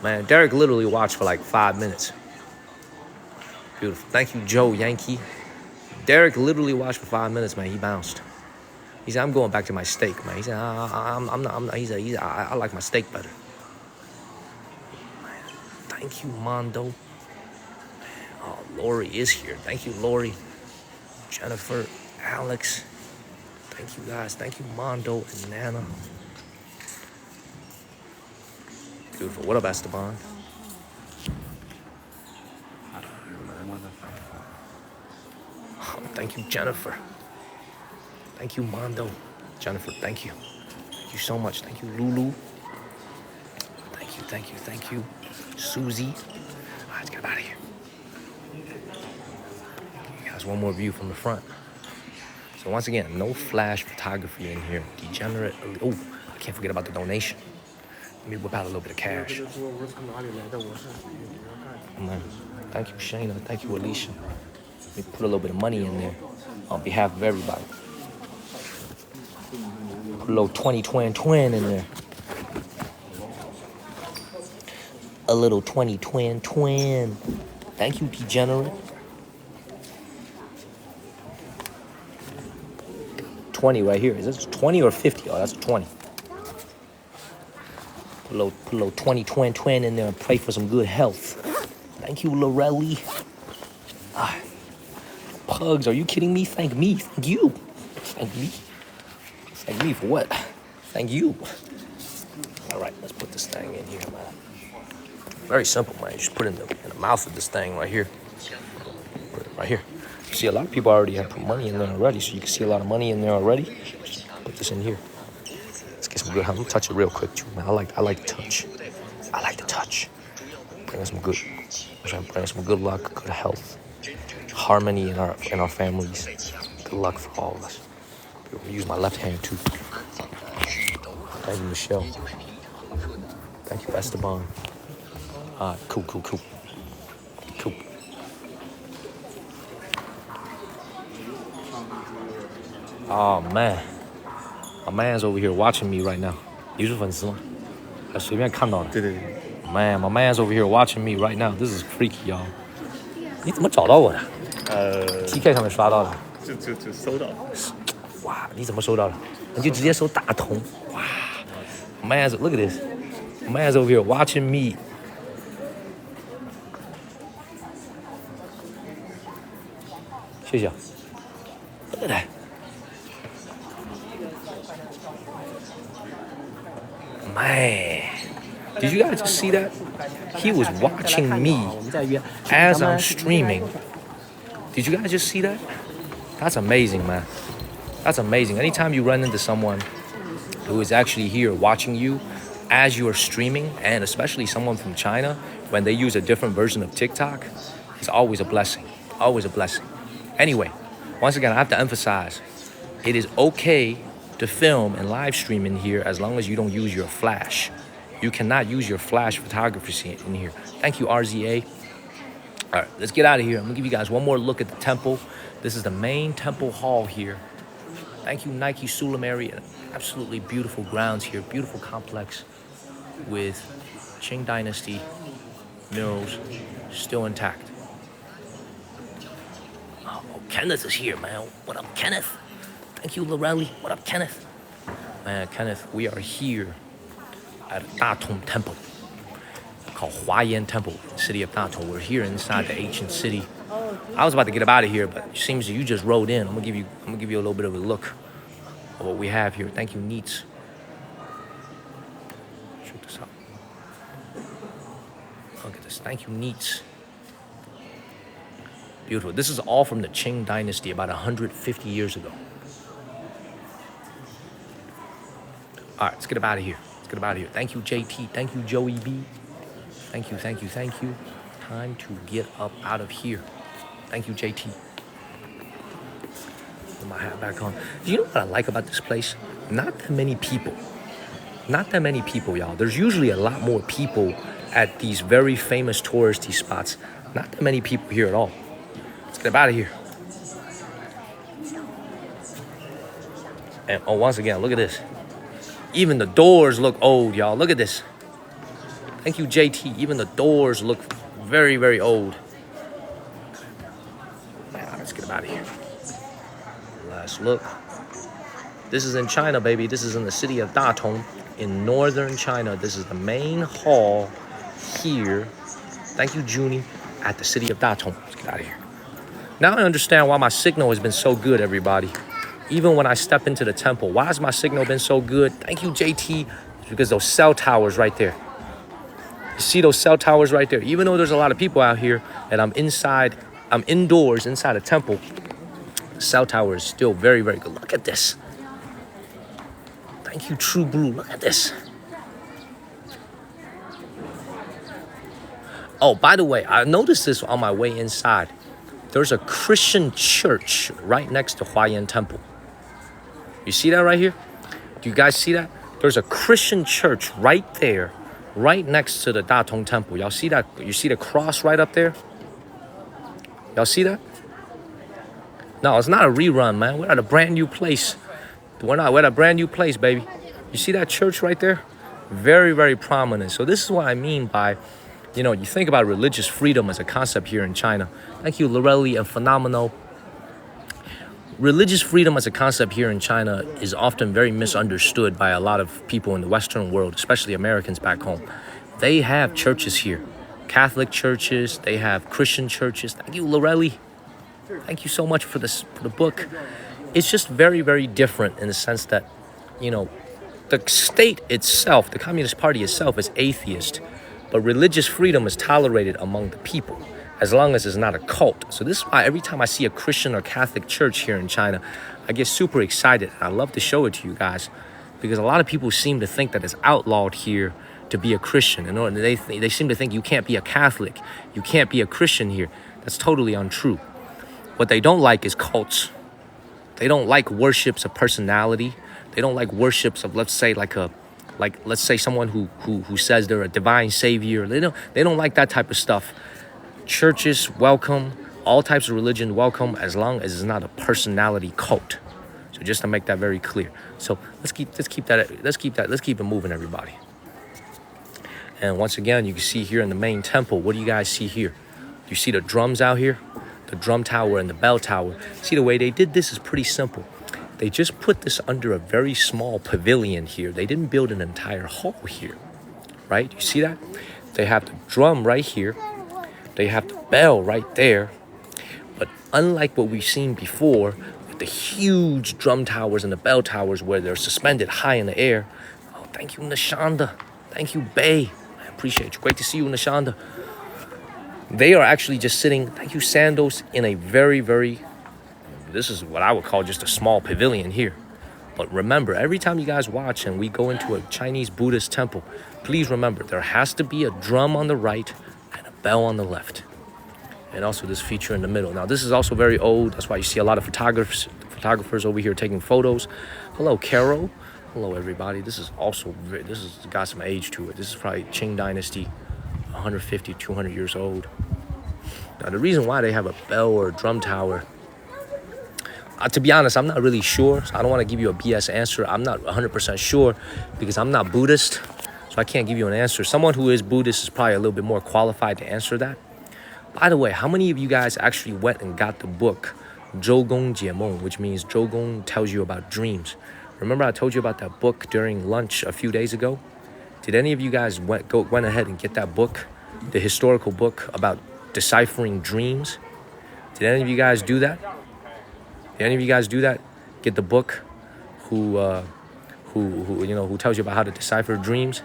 Man, Derek literally watched for like 5 minutes. Beautiful. Thank you, Joe Yankee. Derek literally watched for 5 minutes, man. He bounced. He said, I'm going back to my steak, man. He said, I like my steak better. Thank you, Mondo. Oh, Lori is here. Thank you, Lori. Jennifer, Alex. Thank you, guys. Thank you, Mondo and Nana. Beautiful. What up, Esteban? Oh, thank you, Jennifer. Thank you, Mondo. Jennifer, thank you. Thank you so much. Thank you, Lulu. Thank you, thank you, thank you. Susie. All right, let's get out of here. You guys, one more view from the front. So once again, no flash photography in here. Degenerate. Oh, I can't forget about the donation. Let me whip out a little bit of cash. Man, thank you, Shayna. Thank you, Alicia. Let me put a little bit of money in there on behalf of everybody. Put a little 20 twin in there. A little 20 twin. Thank you, Degenerate. 20 right here. Is this 20 or 50? Oh, that's 20. Put a little 20 twin in there and pray for some good health. Thank you, Lorelli. Ah, Pugs, are you kidding me? Thank me. Thank you. Thank me. Thank me for what? Thank you. All right, let's put this thing in here, man. Very simple, man. You just put it in the mouth of this thing right here. Put it right here. You see, a lot of people already have put money in there already, so you can see a lot of money in there already. Just put this in here. Let's get some good health. Let me touch it real quick, too, man. I like the touch. I like the touch. Bring some good, bring some good luck, good health, harmony in our families. Good luck for all of us. I'm gonna use my left hand too. Thank you, Michelle. Thank you, Esteban. Cool. Oh man, my man's over here watching me right now. 你是粉丝吗？还随便看到的。对。Man, my man's over here watching me right now. This is freaky, y'all. 你怎么找到我的？TK 上面刷到的。就搜到。哇，你怎么搜到的？你就直接搜大同。哇 ，man's look at this. Man's over here watching me. 谢谢。Look at that. Man, did you guys just see that? He was watching me as I'm streaming. Did you guys just see that? That's amazing, man. That's amazing. Anytime you run into someone who is actually here watching you as you are streaming, and especially someone from China, when they use a different version of TikTok, it's always a blessing. Always a blessing. Anyway, once again, I have to emphasize, it is okay to film and live stream in here as long as you don't use your flash. You cannot use your flash photography in here. Thank you, RZA. All right, let's get out of here. I'm gonna give you guys one more look at the temple. This is the main temple hall here. Thank you, Nike Sulamari. Absolutely beautiful grounds here. Beautiful complex with Qing Dynasty murals still intact. Oh, Kenneth is here, man. What up, Kenneth? Thank you, Lorelli. What up, Kenneth? Man, Kenneth, we are here at Datong Temple, called Huayan Temple, city of Datong. We're here inside the ancient city. I was about to get up out of here, but it seems that you just rode in. I'm gonna give you a little bit of a look of what we have here. Thank you, Neats. Check this out. Look at this. Thank you, Neats. Beautiful. This is all from the Qing Dynasty about 150 years ago. All right, let's get up out of here. Thank you, JT. Thank you, Joey B. Thank you. Time to get up out of here. Thank you, JT. Put my hat back on. Do you know what I like about this place? Not that many people, y'all. There's usually a lot more people at these very famous touristy spots. Not that many people here at all. Let's get up out of here. And once again, look at this. Even the doors look old, y'all. Look at this. Thank you, JT. Even the doors look very, very old. Let's get out of here. Last look. This is in China, baby. This is in the city of Datong in northern China. This is the main hall here. Thank you, Junie, at the city of Datong. Let's get out of here. Now I understand why my signal has been so good, everybody. Even when I step into the temple, why has my signal been so good? Thank you, JT. It's because those cell towers right there. You see those cell towers right there? Even though there's a lot of people out here and I'm indoors inside a temple, the cell tower is still very, very good. Look at this. Thank you, True Blue. Look at this. Oh, by the way, I noticed this on my way inside. There's a Christian church right next to Huayan Temple. You see that right here? Do you guys see that? There's a Christian church right there, right next to the Datong Temple. Y'all see that? You see the cross right up there? Y'all see that? No, it's not a rerun, man. We're at a brand new place. We're at a brand new place, baby. You see that church right there? Very, very prominent. So this is what I mean by, you think about religious freedom as a concept here in China. Thank you, Lorelli and Phenomenal. Religious freedom as a concept here in China is often very misunderstood by a lot of people in the Western world, especially Americans back home. They have churches here, Catholic churches, they have Christian churches. Thank you, Lorelli. Thank you so much for the book. It's just very, very different in the sense that, the state itself, the Communist Party itself is atheist, but religious freedom is tolerated among the people, as long as it's not a cult. So this is why every time I see a Christian or Catholic church here in China, I get super excited. I love to show it to you guys because a lot of people seem to think that it's outlawed here to be a Christian. And they seem to think you can't be a Catholic, you can't be a Christian here. That's totally untrue. What they don't like is cults. They don't like worships of personality. They don't like worships of, let's say, let's say someone who says they're a divine savior. They don't like that type of stuff. Churches welcome, all types of religion welcome, as long as it's not a personality cult. So just to make that very clear. So let's keep it moving, everybody. And once again, you can see here in the main temple, what do you guys see here? You see the drums out here? The drum tower and the bell tower. See, the way they did this is pretty simple. They just put this under a very small pavilion here. They didn't build an entire hall here, right? You see that? They have the drum right here. They have the bell right there. But unlike what we've seen before, with the huge drum towers and the bell towers where they're suspended high in the air. Oh, thank you, Nashanda. Thank you, Bay. I appreciate you. Great to see you, Nashanda. They are actually just sitting, thank you, Sandos, in a very, very, this is what I would call just a small pavilion here. But remember, every time you guys watch and we go into a Chinese Buddhist temple, please remember, there has to be a drum on the right and a bell on the left. And also this feature in the middle. Now, this is also very old. That's why you see a lot of photographers over here taking photos. Hello, Carol. Hello, everybody. This has got some age to it. This is probably Qing Dynasty, 150, 200 years old. Now, the reason why they have a bell or a drum tower, to be honest, I'm not really sure. So I don't want to give you a BS answer. I'm not 100% sure because I'm not Buddhist. So I can't give you an answer. Someone who is Buddhist is probably a little bit more qualified to answer that. By the way, how many of you guys actually went and got the book, Zhou Gong Jie Meng, which means Zhou Gong tells you about dreams? Remember I told you about that book during lunch a few days ago? Did any of you guys went ahead and get that book, the historical book about deciphering dreams? Did any of you guys do that? Did any of you guys do that? Get the book who tells you about how to decipher dreams?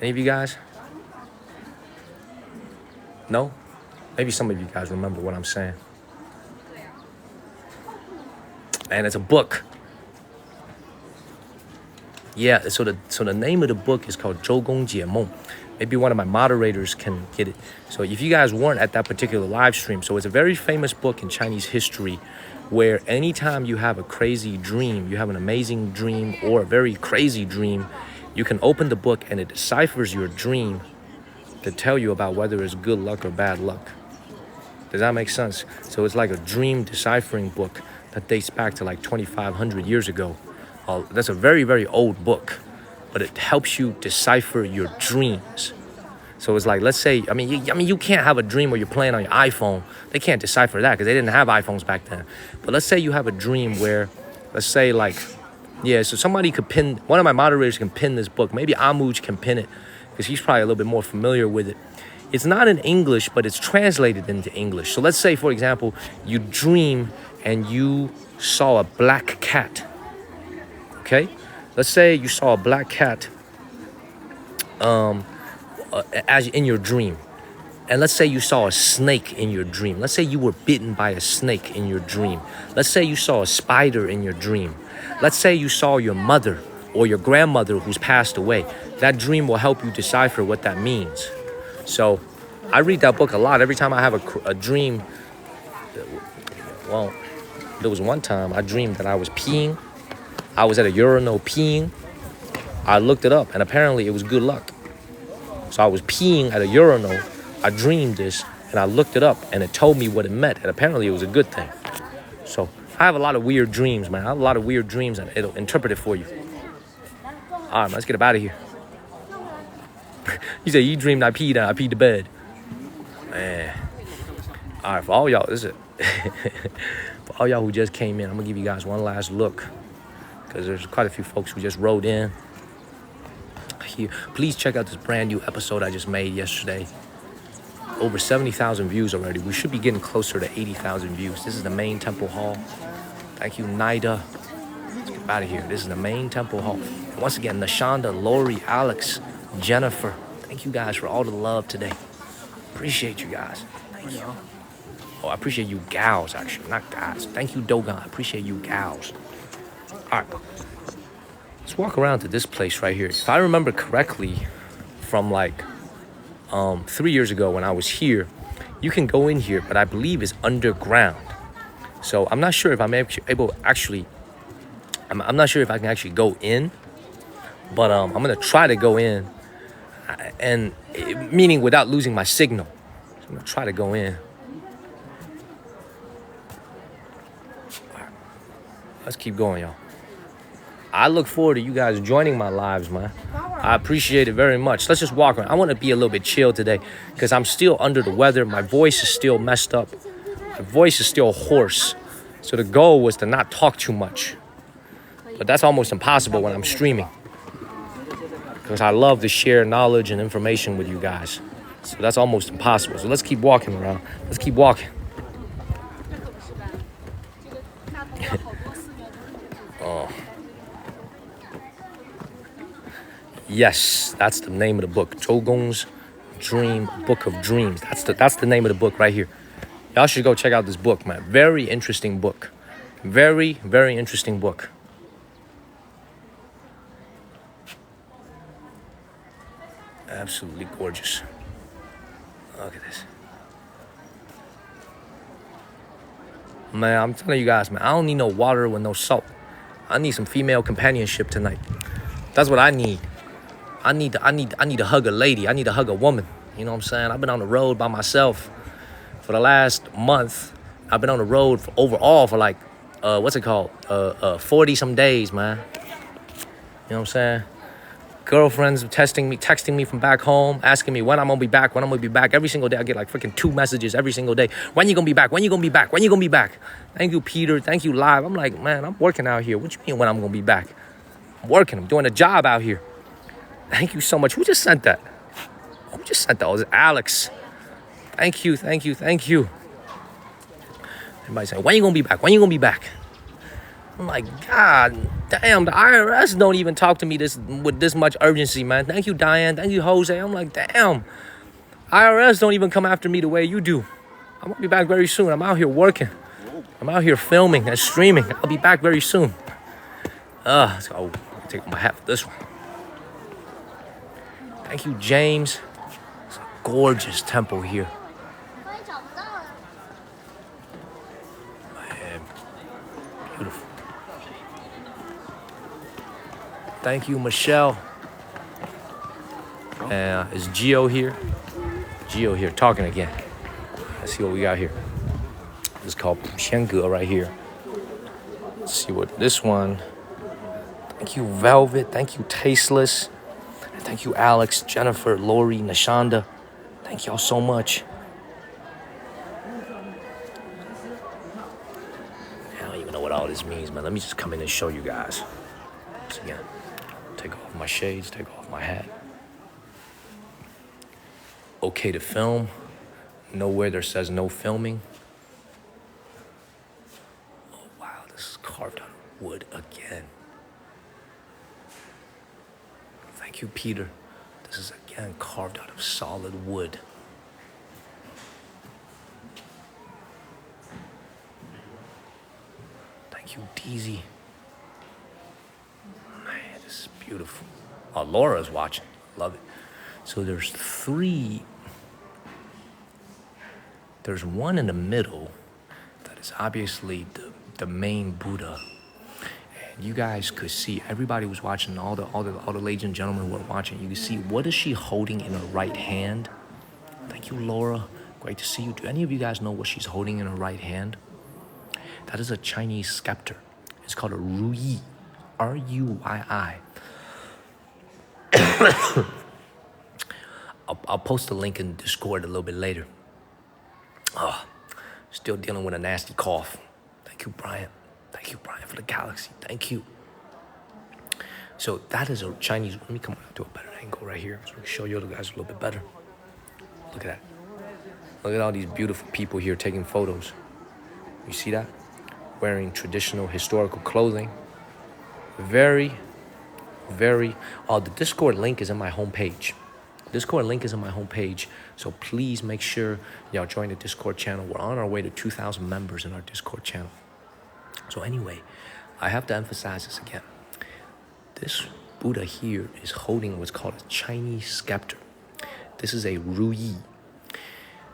Any of you guys? No? Maybe some of you guys remember what I'm saying. And it's a book. Yeah, so the name of the book is called Zhou Gong Jie Meng. Maybe one of my moderators can get it. So if you guys weren't at that particular live stream, so it's a very famous book in Chinese history where anytime you have a crazy dream, you have an amazing dream or a very crazy dream, you can open the book and it deciphers your dream to tell you about whether it's good luck or bad luck. Does that make sense? So it's like a dream deciphering book that dates back to like 2,500 years ago. That's a very, very old book, but it helps you decipher your dreams. So it's like, let's say, you can't have a dream where you're playing on your iPhone. They can't decipher that because they didn't have iPhones back then. But let's say you have a dream where, let's say so somebody could pin, one of my moderators can pin this book. Maybe Amuj can pin it because he's probably a little bit more familiar with it. It's not in English, but it's translated into English. So let's say, for example, you dream and you saw a black cat. Okay? Let's say you saw a black cat as in your dream. And let's say you saw a snake in your dream. Let's say you were bitten by a snake in your dream. Let's say you saw a spider in your dream. Let's say you saw your mother or your grandmother who's passed away. That dream will help you decipher what that means. So I read that book a lot. Every time I have a dream, well, there was one time I dreamed that I was peeing. I was at a urinal peeing. I looked it up, and apparently it was good luck. So I was peeing at a urinal. I dreamed this, and I looked it up, and it told me what it meant, and apparently it was a good thing. So I have a lot of weird dreams, man. I have a lot of weird dreams, and it'll interpret it for you. All right, man, let's get up out of here. He said, you dreamed I peed, and I peed the bed. Man. All right, for all y'all, this is it. For all y'all who just came in, I'm going to give you guys one last look, because there's quite a few folks who just rode in. Here, please check out this brand new episode I just made yesterday. Over 70,000 views already. We should be getting closer to 80,000 views. This is the main temple hall. Thank you, Nida. Let's get out of here. This is the main temple hall. And once again, Nashonda, Lori, Alex, Jennifer. Thank you guys for all the love today. Appreciate you guys. Thank you. Oh, I appreciate you gals, actually, not guys. Thank you, Dogon. I appreciate you gals. All right. Let's walk around to this place right here. If I remember correctly, from like 3 years ago when I was here, you can go in here, but I believe it's underground. So I'm not sure if I'm I'm not sure if I can actually go in, but I'm gonna try to go in, and meaning without losing my signal. So I'm gonna try to go in. Right. Let's keep going, y'all. I look forward to you guys joining my lives, man. I appreciate it very much. Let's just walk around. I want to be a little bit chill today because I'm still under the weather. My voice is still messed up. My voice is still hoarse. So the goal was to not talk too much. But that's almost impossible when I'm streaming, because I love to share knowledge and information with you guys. So that's almost impossible. So let's keep walking around. Let's keep walking. Oh. Yes, that's the name of the book. Jogong's Dream, Book of Dreams. That's the name of the book right here. Y'all should go check out this book, man. Very interesting book. Very, very interesting book. Absolutely gorgeous. Look at this. Man, I'm telling you guys, man, I don't need no water with no salt. I need some female companionship tonight. That's what I need. I need to hug a lady. I need to hug a woman. You know what I'm saying? I've been on the road by myself for the last month. I've been on the road for like 40 some days, man. You know what I'm saying? Girlfriends texting me from back home, asking me when I'm gonna be back, Every single day I get like freaking 2 messages every single day. When you gonna be back? When you gonna be back? When you gonna be back? Thank you, Peter. Thank you, Live. I'm like, man, I'm working out here. What you mean when I'm gonna be back? I'm working. I'm doing a job out here. Thank you so much. Who just sent that? Who just sent that? Oh, it's Alex. Thank you. Everybody saying, when you gonna be back? When you gonna be back? I'm like, God damn, the IRS don't even talk to me with this much urgency, man. Thank you, Diane. Thank you, Jose. I'm like, damn, IRS don't even come after me the way you do. I'm gonna be back very soon. I'm out here working. I'm out here filming and streaming. I'll be back very soon. Let's go. I'll take off my hat for this one. Thank you, James. It's a gorgeous temple here. Man, beautiful. Thank you, Michelle. And is Gio here? Gio here, talking again. Let's see what we got here. This is called Qianga right here. Let's see what this one. Thank you, Velvet. Thank you, Tasteless. And thank you, Alex, Jennifer, Lori, Nashonda. Thank y'all so much. I don't even know what all this means, man. Let me just come in and show you guys. Once again, take off my shades, take off my hat. Okay to film. Nowhere there says no filming. Oh, wow, this is carved out of wood again. Thank you, Peter. The This is again carved out of solid wood. Thank you, Deezy. Man, this is beautiful. Oh, Laura's watching. Love it. So there's three. There's one in the middle that is obviously the main Buddha. And you guys could see, everybody was watching, all the ladies and gentlemen who were watching, you can see what is she holding in her right hand. Thank you, Laura. Great to see you. Do any of you guys know what she's holding in her right hand? That is a Chinese scepter. It's called a Ruyi. R-U-Y-I. I'll post a link in Discord a little bit later. Oh, still dealing with a nasty cough. Thank you, Brian. Thank you, Brian, for the galaxy. Thank you. So that is a Chinese. Let me come to a better angle right here so I can show you guys a little bit better. Look at that. Look at all these beautiful people here taking photos. You see that? Wearing traditional historical clothing. Very. The Discord link is in my homepage. Discord link is in my homepage, so please make sure y'all join the Discord channel. We're on our way to 2,000 members in our Discord channel. So anyway, I have to emphasize this again. This Buddha here is holding what's called a Chinese scepter. This is a Ruyi.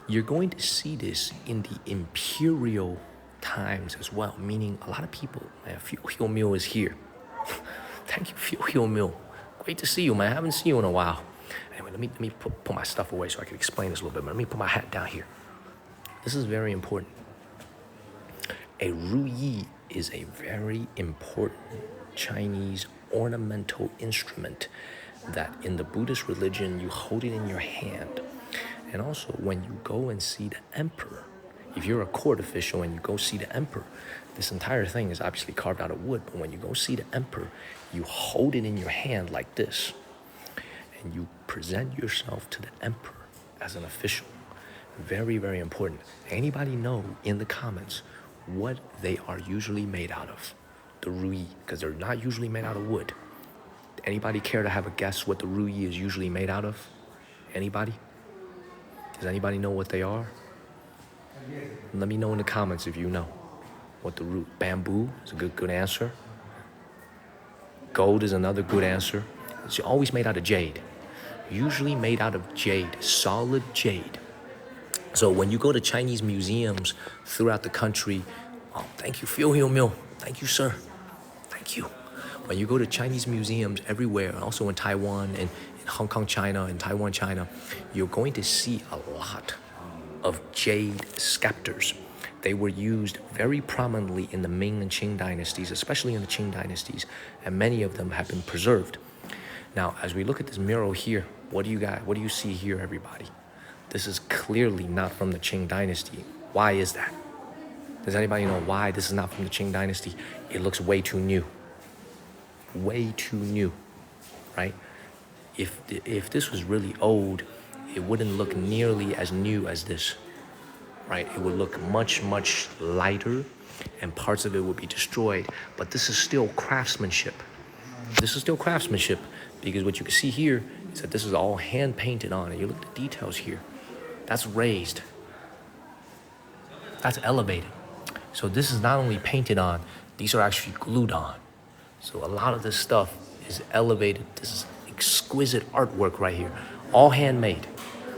You're going to see this in the imperial times as well, meaning a lot of people, man, Fiu Miu is here. Thank you, Fiu Miu. Great to see you, man. I haven't seen you in a while. Anyway, let me put my stuff away so I can explain this a little bit. Let me put my hat down here. This is very important. A ruyi is a very important Chinese ornamental instrument that in the Buddhist religion, you hold it in your hand. And also, when you go and see the emperor, if you're a court official and you go see the emperor, this entire thing is obviously carved out of wood, but when you go see the emperor, you hold it in your hand like this, and you present yourself to the emperor as an official. Very, very important. Anybody know in the comments what they are usually made out of? The ruyi, because they're not usually made out of wood. Anybody care to have a guess what the ruyi is usually made out of? Anybody? Does anybody know what they are? Let me know in the comments if you know what the root. Bamboo is a good answer. Gold is another good answer. It's always made out of jade. Usually made out of jade, solid jade. So when you go to Chinese museums throughout the country, oh, thank you, Fiu Miu. Thank you, sir. Thank you. When you go to Chinese museums everywhere, also in Taiwan and in Hong Kong, China, and Taiwan, China, you're going to see a lot of jade scepters. They were used very prominently in the Ming and Qing dynasties, especially in the Qing dynasties, and many of them have been preserved. Now, as we look at this mural here, what do you see here, everybody? This is clearly not from the Qing dynasty. Why is that? Does anybody know why this is not from the Qing dynasty? It looks way too new. Way too new, right? If this was really old, it wouldn't look nearly as new as this, right? It would look much, much lighter, and parts of it would be destroyed. But this is still craftsmanship. This is still craftsmanship, because what you can see here is that this is all hand painted on. And you look at the details here. That's raised. That's elevated. So this is not only painted on, these are actually glued on. So a lot of this stuff is elevated. This is exquisite artwork right here. All handmade.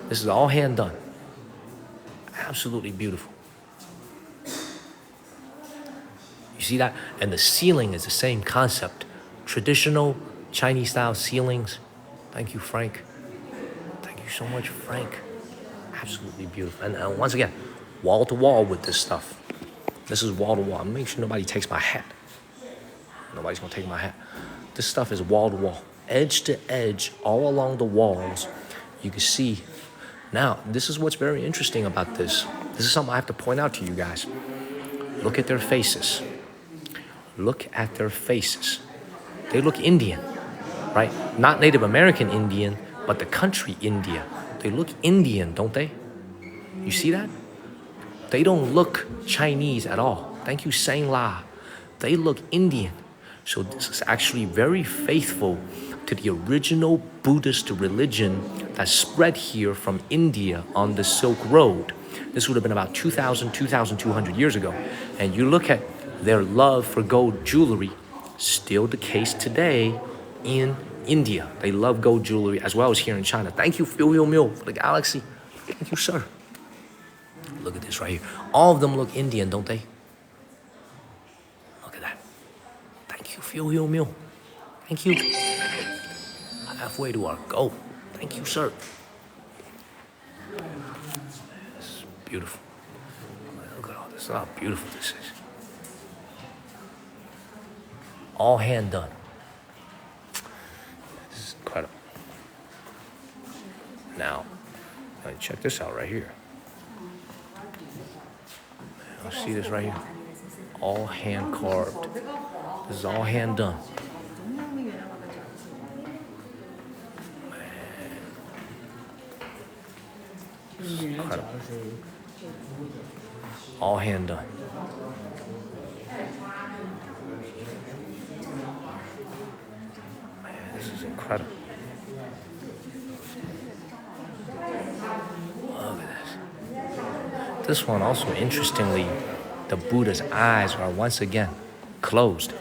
This is all hand done. Absolutely beautiful. You see that? And the ceiling is the same concept. Traditional Chinese style ceilings. Thank you, Frank. Thank you so much, Frank. Absolutely beautiful. And once again, wall to wall with this stuff. This is wall to wall. I'm making sure nobody takes my hat. Nobody's gonna take my hat. This stuff is wall to wall. Edge to edge, all along the walls. You can see. Now, this is what's very interesting about this. This is something I have to point out to you guys. Look at their faces. Look at their faces. They look Indian, right? Not Native American Indian, but the country India. They look Indian, don't they? You see that? They don't look Chinese at all. Thank you, Sang La. They look Indian. So this is actually very faithful to the original Buddhist religion that spread here from India on the Silk Road. This would have been about 2,200 years ago. And you look at their love for gold jewelry, still the case today in India. They love gold jewelry as well as here in China. Thank you, Phil Mill, for the galaxy. Thank you, sir. Look at this right here. All of them look Indian, don't they? Look at that. Thank you, Phil Mill. Thank you. Halfway to our goal. Thank you, sir. It's beautiful. Look at all this. Look how beautiful this is. All hand done. This is incredible. Now, check this out right here. See this right here? All hand carved. This is all hand done. This is incredible. All hand done. Man, this is incredible. Look at this. This one also, interestingly, the Buddha's eyes are once again closed,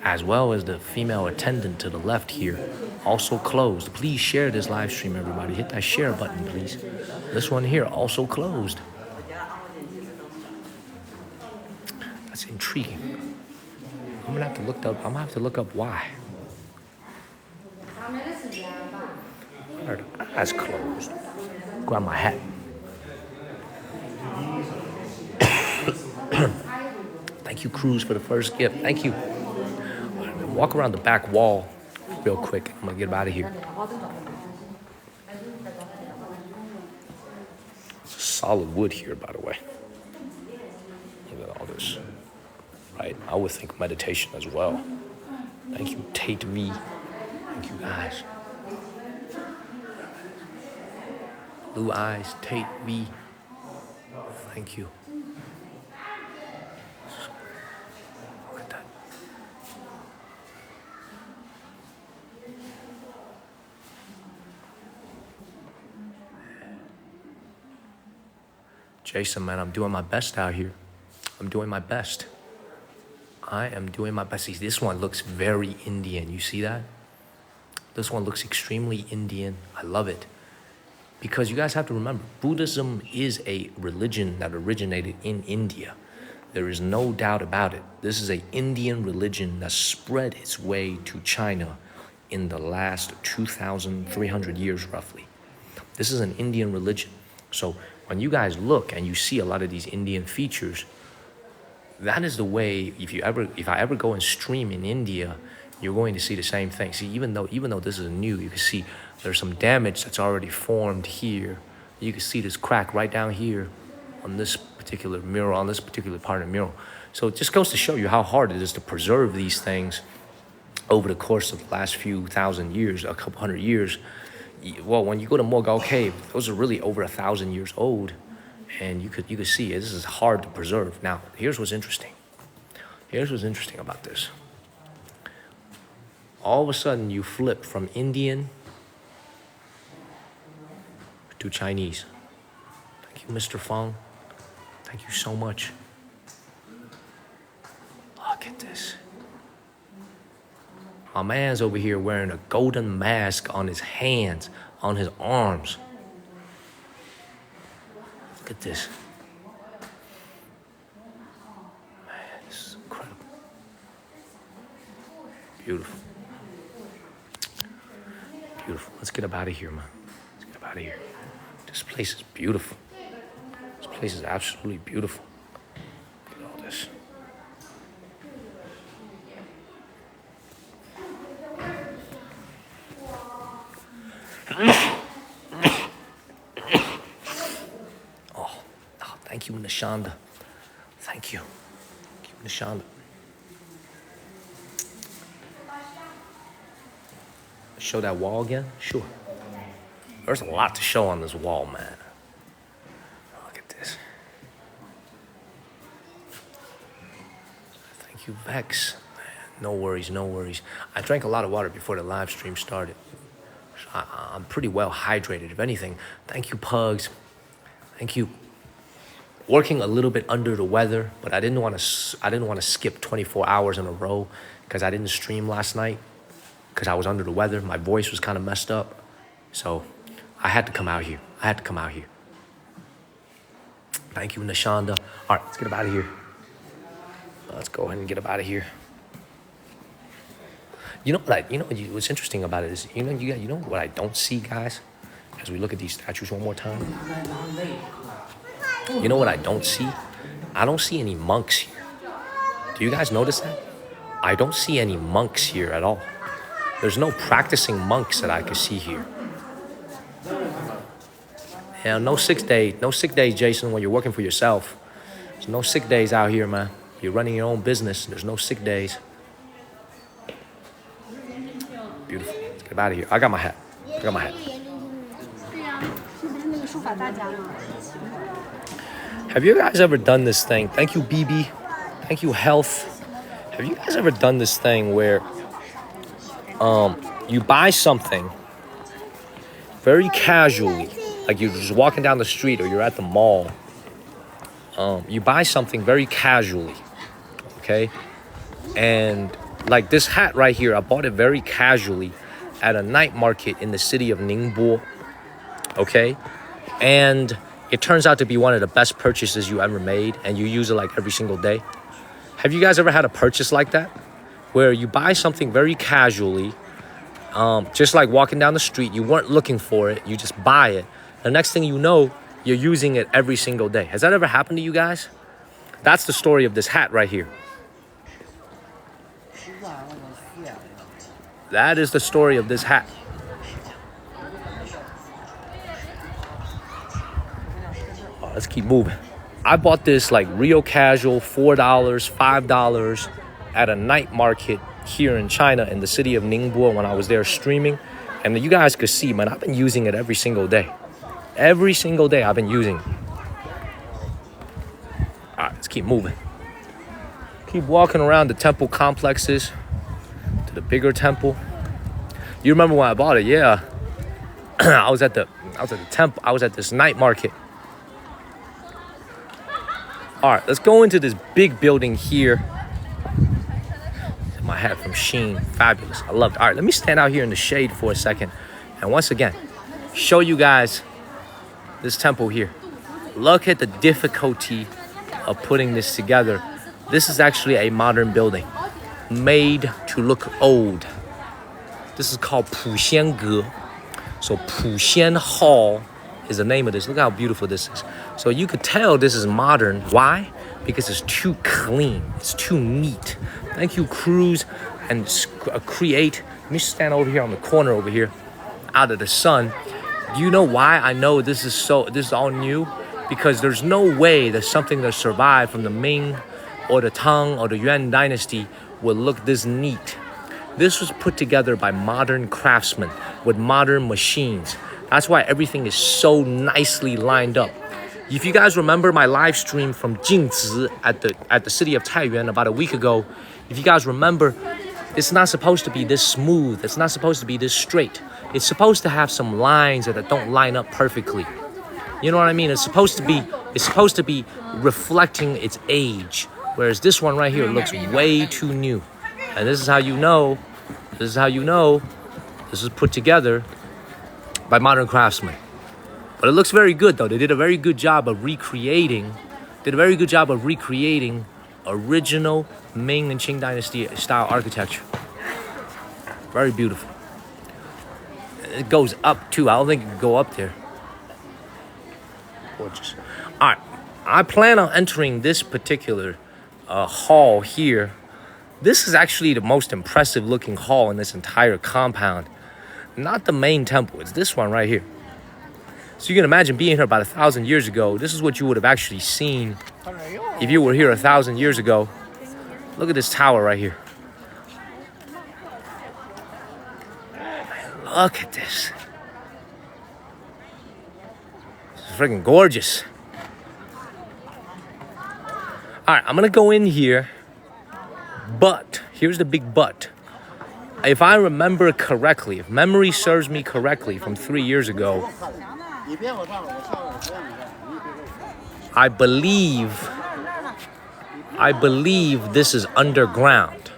as well as the female attendant to the left here, also closed. Please share this live stream, everybody. Hit that share button, please. This one here, also closed. That's intriguing. I'm gonna have to look up why. Are the eyes closed? Grab my hat. Thank you, Cruz, for the first gift. Thank you. Walk around the back wall real quick. I'm gonna get out of here. It's solid wood here, by the way. Look at all this. Right? I would think meditation as well. Thank you, Tate V. Thank you, guys. Blue eyes, Tate V. Thank you. Look at that. Jason, man, I'm doing my best out here. I'm doing my best. I am doing my best. See, this one looks very Indian. You see that? This one looks extremely Indian. I love it. Because you guys have to remember, Buddhism is a religion that originated in India. There is no doubt about it. This is an Indian religion that spread its way to China in the last 2,300 years, roughly. This is an Indian religion. So when you guys look and you see a lot of these Indian features, that is the way, if I ever go and stream in India, you're going to see the same thing. See, even though this is new, you can see there's some damage that's already formed here. You can see this crack right down here on this particular mural, on this particular part of the mural. So it just goes to show you how hard it is to preserve these things over the course of the last few thousand years, a couple hundred years. Well, when you go to Mogao Cave, those are really over 1,000 years old. And you could see it. This is hard to preserve. Now, here's what's interesting. Here's what's interesting about this. All of a sudden, you flip from Indian to Chinese. Thank you, Mr. Fong. Thank you so much. Look at this. My man's over here wearing a golden mask on his hands, on his arms. Look at this. Man, this is incredible. Beautiful. Beautiful. Let's get up out of here, man. Let's get up out of here. This place is beautiful. This place is absolutely beautiful. Look at all this. Thank you, Nishanda. Thank you. Thank you, Nishanda. Show that wall again? Sure. There's a lot to show on this wall, man. Look at this. Thank you, Vex. Man, No worries, no worries. I drank a lot of water before the live stream started. I'm pretty well hydrated. If anything, thank you, Pugs. Thank you. Working a little bit under the weather, but I didn't want to skip 24 hours in a row because I didn't stream last night because I was under the weather. My voice was kind of messed up. So I had to come out here. Thank you, Nashonda. All right, let's get up out of here. Let's go ahead and get up out of here. What's interesting about it is, you know what I don't see, guys? As we look at these statues one more time. You know what I don't see? I don't see any monks here. Do you guys notice that? I don't see any monks here at all. There's no practicing monks that I could see here. Yeah, no sick days, Jason, when you're working for yourself. There's no sick days out here, man. You're running your own business. There's no sick days. Beautiful. Let's get out of here. I got my hat. Have you guys ever done this thing? Thank you, BB. Thank you, Health. Have you guys ever done this thing where you buy something very casually, like you're just walking down the street or you're at the mall. You buy something very casually, okay? And like this hat right here, I bought it very casually at a night market in the city of Ningbo, okay? And it turns out to be one of the best purchases you ever made, and you use it like every single day. Have you guys ever had a purchase like that? Where you buy something very casually, just like walking down the street, you weren't looking for it, you just buy it. The next thing you know, you're using it every single day. Has that ever happened to you guys? That's the story of this hat right here. That is the story of this hat. Oh, let's keep moving. I bought this like real casual, $4, $5 at a night market here in China in the city of Ningbo when I was there streaming. And you guys could see, man, I've been using it every single day. Every single day I've been using it. All right, let's keep moving. Keep walking around the temple complexes to the bigger temple. You remember when I bought it? Yeah. I was at the temple. I was at this night market. All right, let's go into this big building here. My hat from Shein, fabulous. I love it. All right, let me stand out here in the shade for a second. And once again, show you guys this temple here. Look at the difficulty of putting this together. This is actually a modern building made to look old. This is called Puxiange. So Puxian Hall is the name of this. Look how beautiful this is. So you could tell this is modern. Why? Because it's too clean. It's too neat. Thank you, Cruz and Create. Let me stand over here on the corner over here, out of the sun. Do you know why I know this is all new? Because there's no way that something that survived from the Ming or the Tang or the Yuan dynasty would look this neat. This was put together by modern craftsmen with modern machines. That's why everything is so nicely lined up. If you guys remember my live stream from Jingzi at the city of Taiyuan about a week ago, if you guys remember, it's not supposed to be this smooth. It's not supposed to be this straight. It's supposed to have some lines that don't line up perfectly. You know what I mean? It's supposed to be reflecting its age. Whereas this one right here looks way too new. And this is how you know this is put together by modern craftsmen. But it looks very good though. They did a very good job of recreating original Ming and Qing dynasty style architecture. Very beautiful. It goes up too. I don't think it can go up there. Gorgeous. All right, I plan on entering this particular hall here. This is actually the most impressive looking hall in this entire compound. Not the main temple, it's this one right here. So you can imagine being here about 1,000 years ago. This is what you would have actually seen if you were here 1,000 years ago. Look at this tower right here. Look at this. This is freaking gorgeous. All right, I'm gonna go in here, but Here's the big but. If I remember correctly, if memory serves me correctly from 3 years ago, I believe this is underground,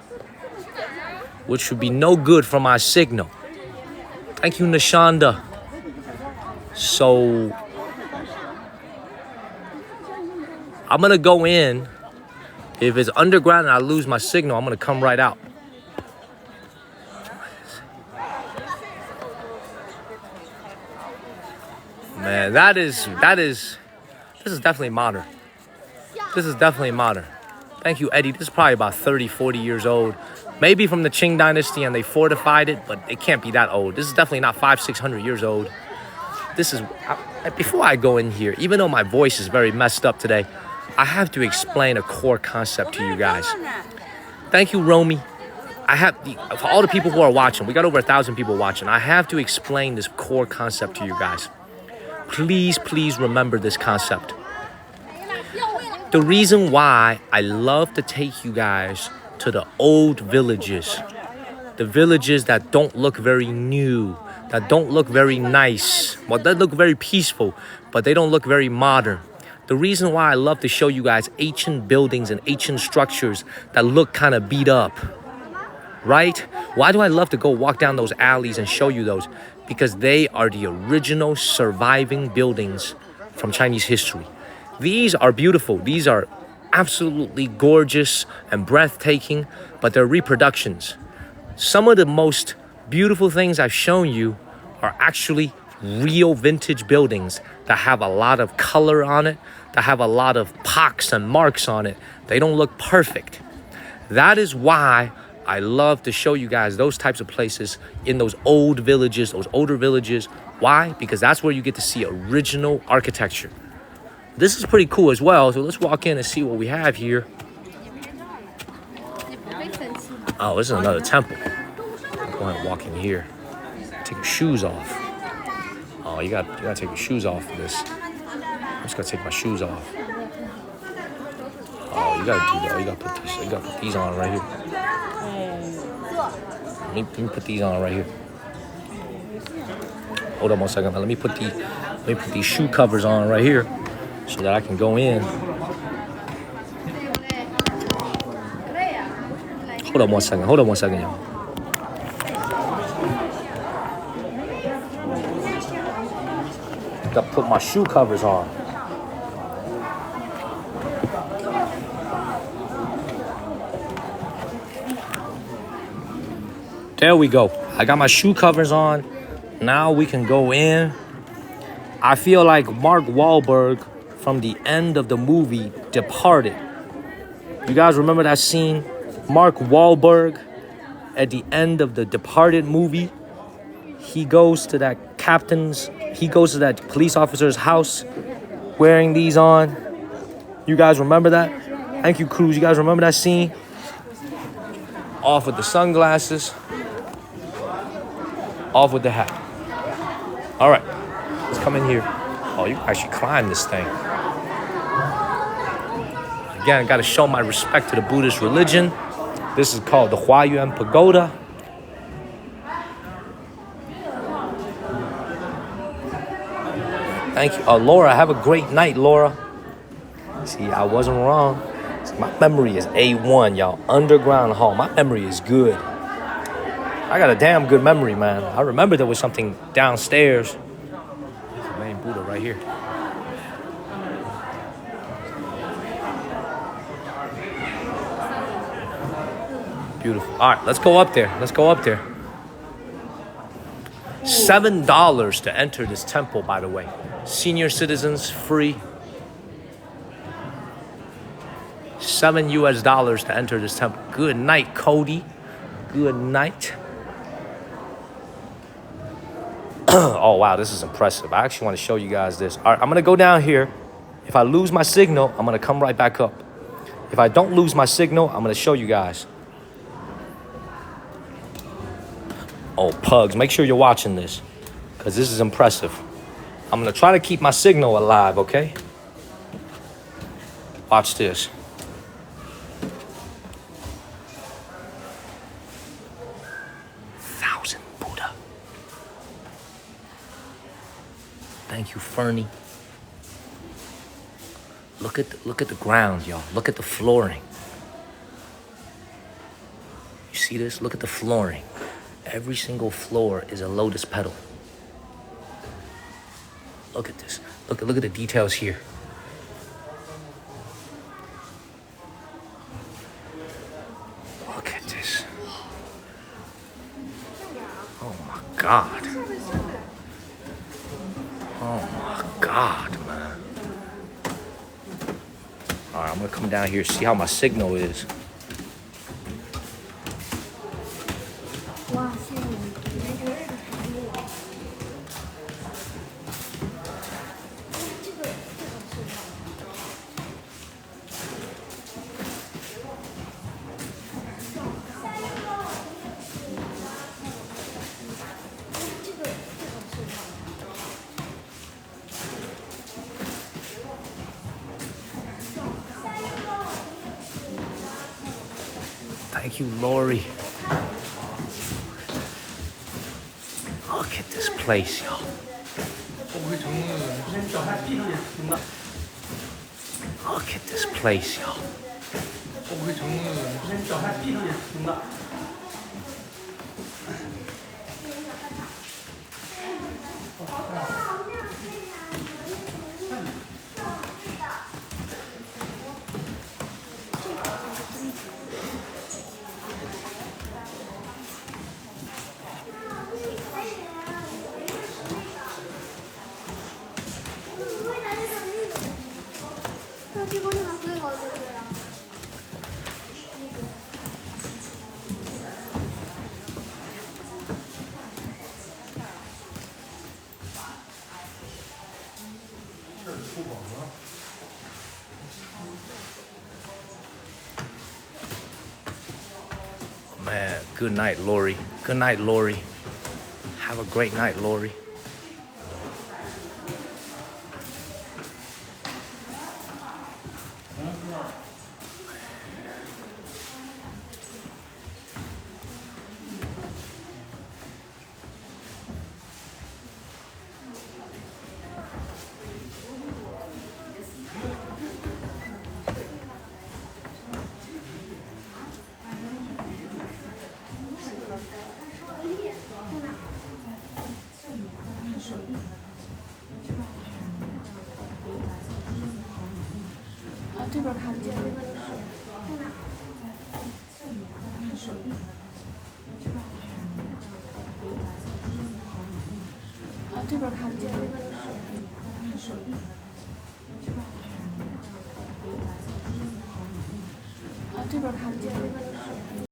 which would be no good for my signal. Thank you, Nashanda. So I'm gonna go in. If it's underground and I lose my signal, I'm gonna come right out. Man, this is definitely modern. This is definitely modern. Thank you, Eddie. This is probably about 30, 40 years old. Maybe from the Qing Dynasty and they fortified it, but it can't be that old. This is definitely not 500, 600 years old. Before I go in here, even though my voice is very messed up today, I have to explain a core concept to you guys. Thank you, Romy. For all the people who are watching, we got over 1,000 people watching. I have to explain this core concept to you guys. Please, please remember this concept. The reason why I love to take you guys to the old villages, the villages that don't look very new, that don't look very nice, well, they look very peaceful, but they don't look very modern. The reason why I love to show you guys ancient buildings and ancient structures that look kind of beat up, right? Why do I love to go walk down those alleys and show you those? Because they are the original surviving buildings from Chinese history. These are beautiful. These are absolutely gorgeous and breathtaking, but they're reproductions. Some of the most beautiful things I've shown you are actually real vintage buildings that have a lot of color on it, that have a lot of pocks and marks on it. They don't look perfect. That is why I love to show you guys those types of places in those old villages, those older villages. Why? Because that's where you get to see original architecture. This is pretty cool as well. So let's walk in and see what we have here. Oh, this is another temple. Go ahead and walk in here. Take your shoes off. Oh, you gotta take your shoes off for this. I'm just gonna take my shoes off. Oh, you gotta do that. You gotta put these on right here. Let me put these on right here. Hold on one second. Let me put these shoe covers on right here so that I can go in. Hold on one second, y'all. Gotta put my shoe covers on. There we go. I got my shoe covers on. Now we can go in. I feel like Mark Wahlberg from the end of the movie Departed. You guys remember that scene? Mark Wahlberg at the end of the Departed movie. He goes to that police officer's house wearing these on. You guys remember that? Thank you, Cruz. You guys remember that scene? Off with the sunglasses. Off with the hat. All right, let's come in here. Oh, you can actually climb this thing. Again, I gotta show my respect to the Buddhist religion. This is called the Huayuan Pagoda. Thank you. Laura, have a great night, Laura. See, I wasn't wrong. See, my memory is A1, y'all. Underground hall. My memory is good. I got a damn good memory, man. I remember there was something downstairs. There's the main Buddha right here. Beautiful. All right, let's go up there. $7 to enter this temple, by the way. Senior citizens, free. $7 to enter this temple. Good night, Cody. Good night. Oh, wow, this is impressive. I actually want to show you guys this. All right, I'm going to go down here. If I lose my signal, I'm going to come right back up. If I don't lose my signal, I'm going to show you guys. Oh, pugs, make sure you're watching this because this is impressive. I'm going to try to keep my signal alive, okay? Watch this. too ferny. Look at the ground, y'all. Look at the flooring. You see this? Look at the flooring. Every single floor is a lotus petal. Look at this. Look at the details here. Look at this. Oh my God. Oh my God, man. All right, I'm gonna come down here, see how my signal is. 哇塞，你们觉得这个台路，这个是Thank you, Lori. Look at this place, y'all. Look at this place, y'all. Man, good night, Lori. Good night, Lori. Have a great night, Lori.